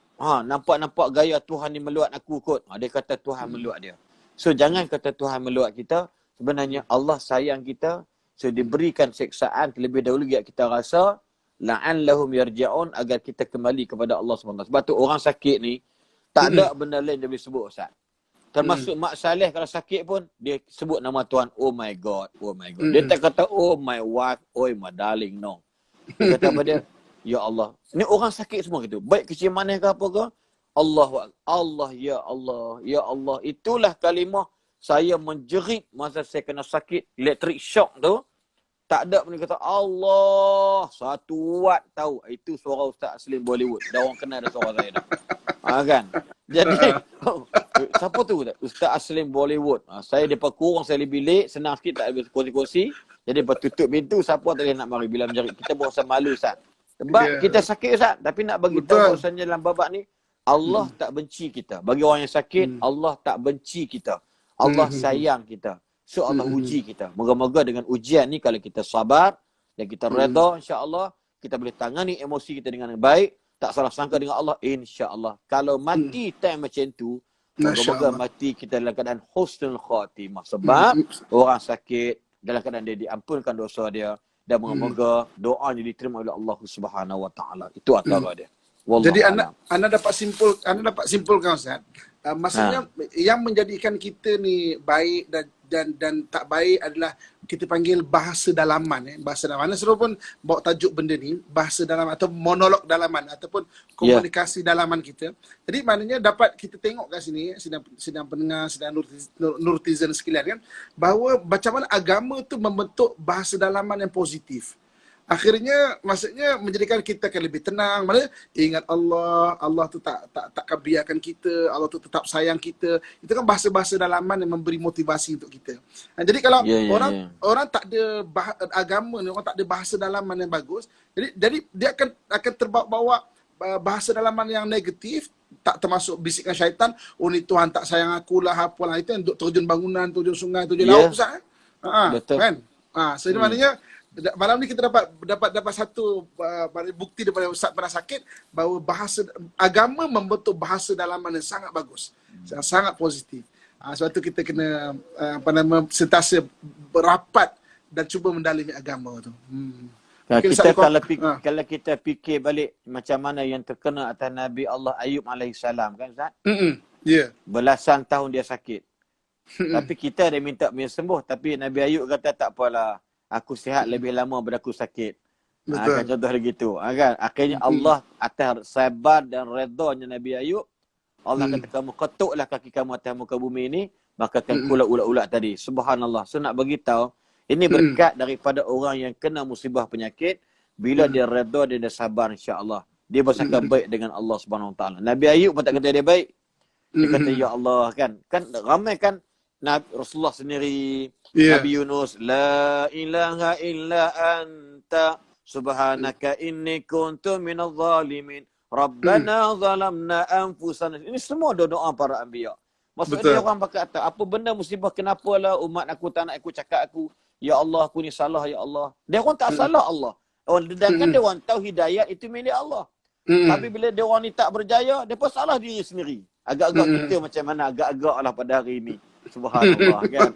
B: Nampak gaya Tuhan ni meluat aku kot. Dia kata Tuhan meluat dia. So jangan kata Tuhan meluat kita. Sebenarnya Allah sayang kita. So diberikan seksaan terlebih dahulu biar kita rasa la'allahum yarji'un, agar kita kembali kepada Allah SWT. Sebab tu orang sakit ni tak ada benda lain dia boleh sebut Ustaz. Termasuk Mak Saleh kalau sakit pun dia sebut nama Tuhan. Oh my God, oh my God. Dia tak kata oh my wife, oh my darling, no. Dia kata apa dia? Ya Allah. Ni orang sakit semua gitu. Baik kecil mana ke apa ke? Allah, ya Allah, ya Allah. Itulah kalimah saya menjerit masa saya kena sakit electric shock tu. Tak ada pun dia kata Allah. Satu watt tahu. Itu suara Ustaz Aslim Bollywood. Dah orang kenal dah suara saya dah. Kan? Jadi siapa tu? Ustaz Aslim Bollywood. Saya depa kurung saya bilik, senang sikit tak ada kursi-kursi. Jadi depa tutup pintu, siapa tak boleh nak mari bila menjerit. Kita berasa malu Ustaz. Sebab kita sakit Ustaz, tapi nak bagi tahu bahasanya dalam babak ni Allah tak benci kita. Bagi orang yang sakit, Allah tak benci kita. Allah sayang kita. So Allah uji kita. Moga-moga dengan ujian ni kalau kita sabar dan kita redha, insya-Allah kita boleh tangani emosi kita dengan baik. Tak salah sangka dengan Allah, insya-Allah. Kalau mati time macam tu, moga-moga mati kita dalam keadaan husnul khatimah. Sebab orang sakit dalam keadaan dia diampunkan dosa dia dan moga-moga doanya diterima oleh Allah Subhanahu wa taala. Itu antara dia. Wallahu
C: Jadi
B: a'lam.
C: anda dapat simpulkan Ustaz. Maksudnya yang menjadikan kita ni baik dan tak baik adalah kita panggil bahasa dalaman. Bahasa dalaman. Seru pun bawa tajuk benda ni, bahasa dalaman atau monolog dalaman ataupun komunikasi dalaman kita. Jadi maknanya dapat kita tengok kat sini, sidang pendengar, sidang nurtizen sekalian kan, bahawa macam mana agama tu membentuk bahasa dalaman yang positif. Akhirnya maksudnya menjadikan kita akan lebih tenang. Mana ingat Allah, Allah tu takkan biarkan kita, Allah tu tetap sayang kita. Itu kan bahasa-bahasa dalaman yang memberi motivasi untuk kita. Jadi kalau orang tak ada agama ni, orang tak ada bahasa dalaman yang bagus, jadi dia akan terbawa bahasa dalaman yang negatif, tak termasuk bisikan syaitan, oh ni Tuhan tak sayang aku lah, apalah, itu untuk terjun bangunan, terjun sungai, terjun laut Ustaz.
B: Betul.
C: Kan? So ini maknanya malam ni kita dapat satu bukti daripada Ustaz pernah sakit bahawa bahasa agama membentuk bahasa dalaman yang sangat bagus, sangat positif. Sebab tu kita kena sentiasa berapat dan cuba mendalami agama tu.
B: Kita kalau kita fikir balik macam mana yang terkena atas Nabi Allah Ayub alaihissalam kan Ustaz? Belasan tahun dia sakit. Tapi kita dia minta dia sembuh, tapi Nabi Ayub kata tak apalah. Aku sihat lebih lama daripada aku sakit. Kan contoh begitu. Kan? Akhirnya Allah atas sabar dan redanya Nabi Ayub, Allah kata kamu ketuklah kaki kamu atas muka bumi ini, maka akan keluar ulat-ulat tadi. Subhanallah. So nak bagi tahu, ini berkat daripada orang yang kena musibah penyakit, bila dia redha dia sabar insya-Allah. Dia bersangka baik dengan Allah Subhanahu Wa Taala. Nabi Ayub pun tak kata dia baik. Dia kata ya Allah kan ramai kan Rasulullah sendiri, Nabi Yunus, la ilaha illa anta subhanaka inni kuntu minadh zalimin rabbana zalamna anfusana. Ini semua doa para anbiya. Maksudnya orang berkata apa benda musibah, kenapalah umat aku tak nak aku cakap aku ya Allah aku ni salah ya Allah. Dia orang tak salah Allah. Sedangkan dia orang tahu hidayat itu milik Allah. Tapi bila dia orang ni tak berjaya, dia pun salah diri sendiri. Agak-agak kita macam mana, agak-agak lah pada hari ini. Subhanallah kan.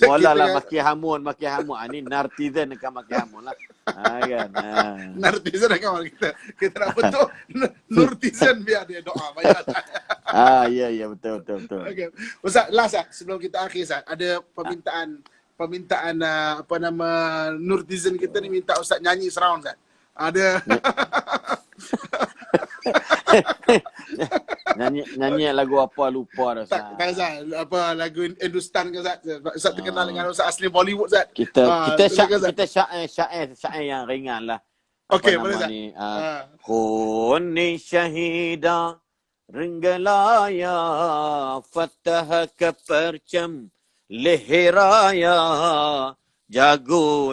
B: Bola lah maki hamun. Ini nartizen akan maki hamun lah. Kan.
C: Nartizen akan maki kita nak betul nurtizen biar dia doa banyak.
B: Ya betul.
C: Okay. Ustaz, last sebelum kita akhir Ustaz, ada permintaan nurtizen kita ni minta Ustaz nyanyi seround Ustaz. Ada
B: nyanyi lagu apa lupa dah Ustaz.
C: Tak Ustaz, apa lagu Hindustan ke Ustaz? Ustaz terkenal dengan Ustaz Aslim Bollywood Ustaz.
B: Kita syair yang ringan lah.
C: Okey, boleh Ustaz.
B: Kuni syahida ringgalaya fatah ke percam leheraya jago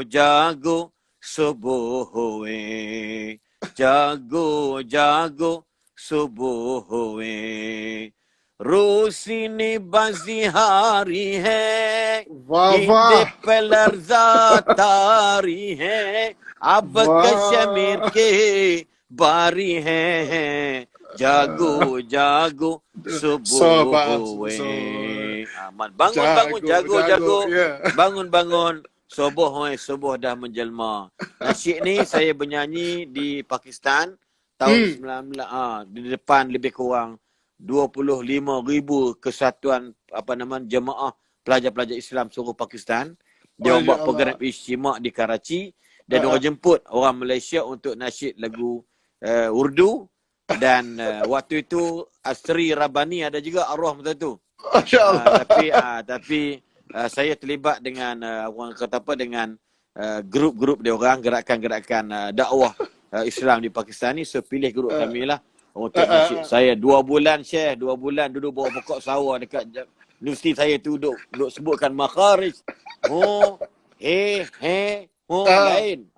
B: subuh huwe jago सुबह हुए रोशनी बाजी हारी है इंदे पे लर्जा तारी है अब कश्मीर के बारी है जागो सुबह हुए aman bangun jago bangun subuh dah menjelma. Nasyid ni saya bernyanyi di Pakistan tahun 19 di depan lebih kurang 25,000 kesatuan jemaah pelajar-pelajar Islam seluruh Pakistan. Dia orang buat program istimak di Karachi dan orang jemput orang Malaysia untuk nasyid lagu Urdu dan waktu itu Asri Rabani ada juga arwah masa tu. Tapi saya terlibat dengan orang kata apa dengan grup-grup dia orang, gerakan-gerakan dakwah Islam di Pakistan ni. So pilih grup kami lah untuk nasyid. Saya 2 bulan Syekh, 2 bulan duduk bawah pokok sawa dekat universiti saya tu duduk sebutkan makharij. Lain.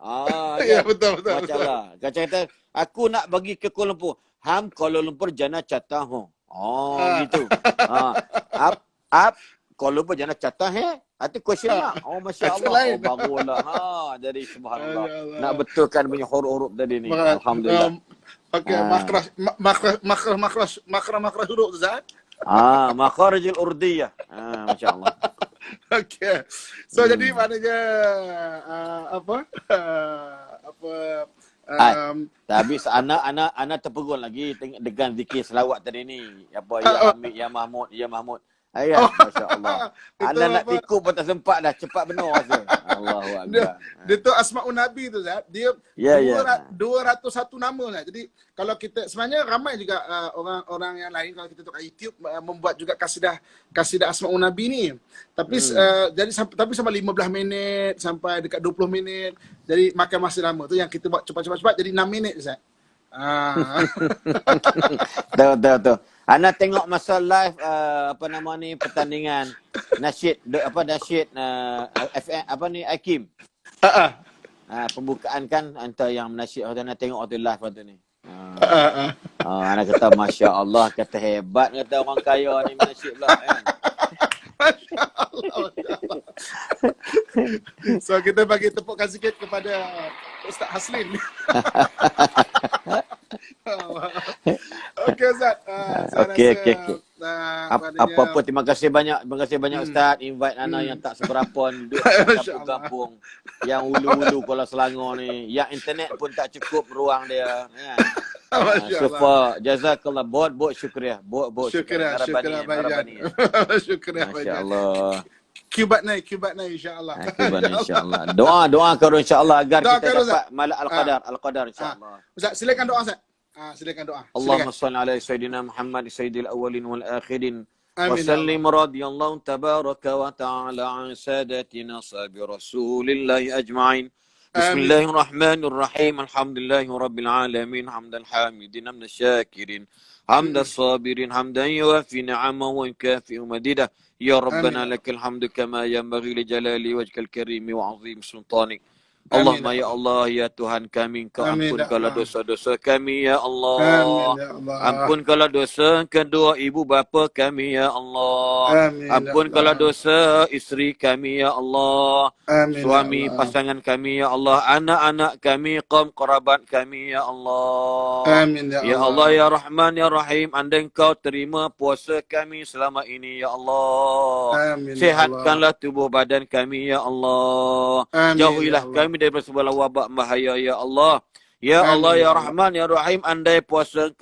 C: Ya, betul.
B: Macam lah. Kata aku nak bagi ke Kuala Lumpur. Ham Kuala Lumpur jana catah gitu. Kuala Lumpur jana catah Itu question mark. Masya Allah. Barulah. Jadi subhanallah. Nak betulkan punya huruf-huruf tadi ni. Alhamdulillah.
C: Okey, makhraj huruf tu Zat.
B: Makharijul urdiyah. Masya Allah.
C: Okey. So jadi maknanya
B: habis anak terpegun lagi dengan zikir selawat tadi ni. Ya Hamid, ya Mahmud. Masya Allah. Anak nak tikuk pun tak sempat dah. Cepat benar rasa. Allahu Akbar.
C: Dia tu Asma'un Nabi tu Zat. Dia 201 nama Zat. Jadi kalau kita sebenarnya ramai juga orang-orang yang lain kalau kita tengok YouTube membuat juga kasidah Asma'un Nabi ni. Tapi jadi sampai 15 minit sampai dekat 20 minit. Jadi makan masa lama tu yang kita buat cepat jadi 6 minit Zat.
B: Betul. Ana tengok masa live pertandingan nasyid Hakim. Pembukaan kan antara yang menasyid Ana tengok waktu live waktu ni. Ana kata Masya Allah, kata hebat kata orang kaya ni menasyid pula kan.
C: Masya Allah. So kita bagi tepukan sikit kepada Ustaz Haslin. Okey Ustaz.
B: Okey. Apa-apa terima kasih banyak Ustaz invite Ana yang tak seberapa duduk kampung-kampung yang ulu-ulu Kuala Selangor ni, yang internet pun tak cukup ruang dia kan. Syukur jazakallah buat syukriah.
C: Syukriah banyak. Syukriah banyak.
B: Masya-Allah.
C: Kubat naik insya-Allah.
B: Insya-Allah. Doa karo insya-Allah agar kita dapat malak al-qadar insya-Allah.
C: Ustaz silakan doa Ustaz. Silakan doa.
B: Allahumma salli ala sayyidina Muhammad sayyidil awwalin wal akhirin. Wa sallim radhiyallahu tabaraka wa ta'ala an sadatina sahabi Rasulillah ajma'in. Bismillahirrahmanirrahim. Alhamdulillahirabbil alamin. Hamdan hamidin hamdan syakirin. Hamdan sabirin hamdan yuwafi ni'amahu wa yukafi'u madidah. Ya Rabbana lakal hamdu kama yanbaghi li jalali wajhikal karimi wa 'azim sultanik. Allahumma ya Allah ya Tuhan kami, Engkau ampunkanlah dosa-dosa kami ya Allah. Ampunkanlah dosa kedua ibu bapa kami ya Allah. Ampunkanlah dosa isteri kami ya Allah. Suami pasangan kami ya Allah. Anak-anak kami, kaum kerabat kami ya Allah. Ya Allah ya Rahman ya Rahim, andai Engkau terima puasa kami selama ini ya Allah. Sihatkanlah tubuh badan kami ya Allah. Jauhilah kami daripada segala wabak bahaya ya Allah. Ya Allah ya Rahman ya Rahim, andai puasa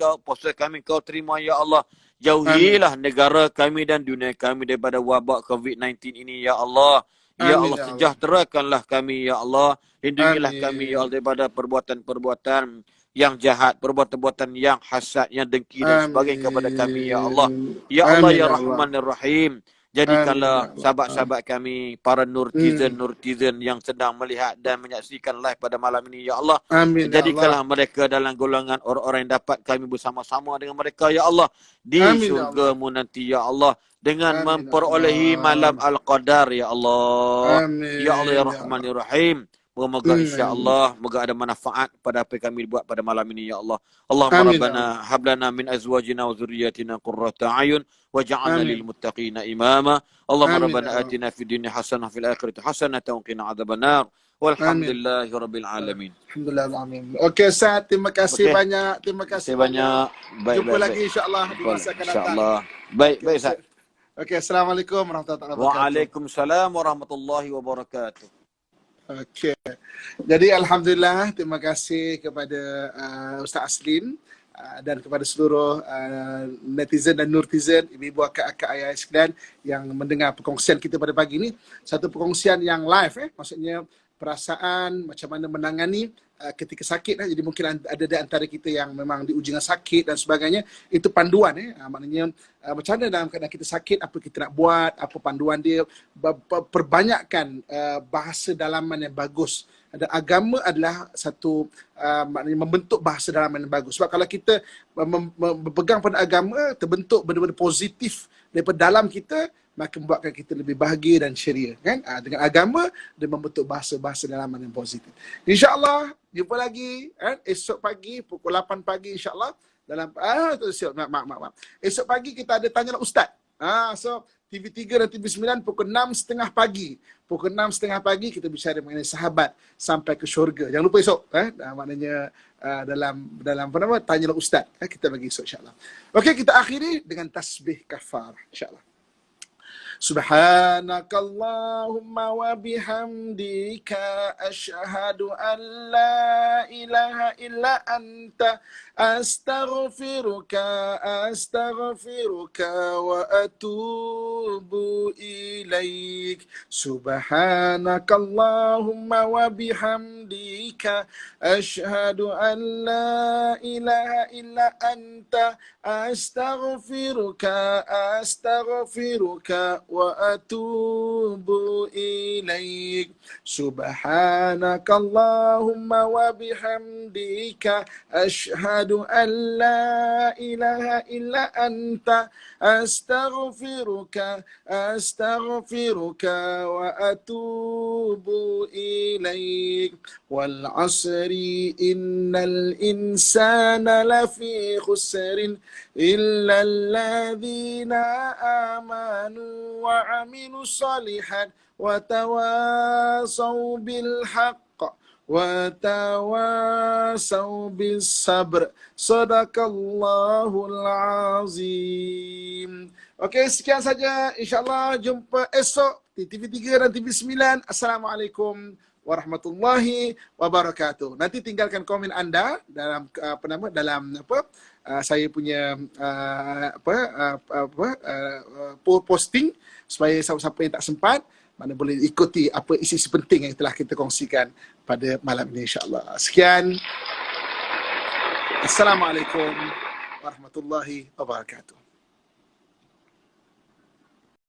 B: kami Kau terima ya Allah. Jauhilah negara kami dan dunia kami daripada wabak COVID-19 ini ya Allah. Ya Allah, sejahterakanlah kami ya Allah. Lindungilah kami ya Allah daripada perbuatan-perbuatan yang jahat, perbuatan-perbuatan yang hasad, yang dengki dan sebagainya kepada kami ya Allah. Ya Allah ya Rahman ya Rahim, jadikanlah sahabat-sahabat kami, para nurtizen yang sedang melihat dan menyaksikan live pada malam ini ya Allah. Jadikanlah mereka dalam golongan orang-orang yang dapat kami bersama-sama dengan mereka ya Allah di syurga-Mu nanti ya Allah, dengan memperolehi malam al-qadar ya Allah. Ya Allah ya Rahman ya Rahim, moga insya-Allah moga ada manfaat pada apa yang kami buat pada malam ini ya Allah. Allahumma rabbana hab lana min azwajina wa dhurriyyatina qurrata a'yun waj'alna lil muttaqina imama. Allahumma rabbana atina fid dunya hasanah fil akhirati hasanah wa qina adzabannar. Walhamdulillahi rabbil alamin.
C: Alhamdulillah. Okey Ustaz, terima kasih banyak. Terima kasih banyak.
B: Baik,
C: jumpa lagi insya-Allah di masa akan datang.
B: Insya-Allah. Baik Ustaz.
C: Okey, assalamualaikum warahmatullahi wabarakatuh.
B: Waalaikumsalam warahmatullahi wabarakatuh.
C: Okey. Jadi alhamdulillah terima kasih kepada Ustaz Aslin dan kepada seluruh netizen dan nurtizen, ibu-ibu, akak-akak, ayah sekalian yang mendengar perkongsian kita pada pagi ini. Satu perkongsian yang live, maksudnya perasaan macam mana menangani ketika sakit. Jadi mungkin ada di antara kita yang memang diuji dengan sakit dan sebagainya. Itu panduan, maknanya macam mana dalam keadaan kita sakit, apa kita nak buat, apa panduan dia. Perbanyakkan bahasa dalaman yang bagus. Dan agama adalah satu maknanya membentuk bahasa dalaman yang bagus. Sebab kalau kita berpegang pada agama, terbentuk benda-benda positif daripada dalam kita, maka membuatkan kita lebih bahagia dan ceria, kan? Dengan agama dia membentuk bahasa-bahasa dalaman yang positif. InsyaAllah jumpa lagi esok pagi pukul 8 pagi insyaAllah dalam maaf. Esok pagi kita ada Tanyalah Ustaz. So TV3 dan TV9 pukul 6.30 pagi. Pukul 6.30 pagi kita bicara mengenai sahabat sampai ke syurga. Jangan lupa esok, maknanya dalam apa nama Tanyalah Ustaz. Kita bagi esok insyaAllah. Okey, kita akhiri dengan tasbih kafarah insyaAllah. Subhanakallahumma wa bihamdika asyhadu an la ilaha illa anta astaghfiruka wa atubu ilaik. Subhanakallahumma wa bihamdika asyhadu an la ilaha illa anta astaghfiruka wa atubu ilaik. Subhanakallahumma wa bihamdika asyhadu an la ilaha illa anta astaghfiruka wa atubu ilaik. Wal asri innal insana lafi khusrin illa alladhina amanu wa amilu salihat wa tawasaw bil haqq wa tawasaw bis sabr. Sadaqallahul azim. Okey, sekian saja. InsyaAllah jumpa esok di TV3 dan TV9. Assalamualaikum warahmatullahi wabarakatuh. Nanti tinggalkan komen anda dalam saya punya posting supaya siapa-siapa yang tak sempat mana boleh ikuti apa isi-isi penting yang telah kita kongsikan pada malam ini insya-Allah. Sekian. Assalamualaikum warahmatullahi wabarakatuh.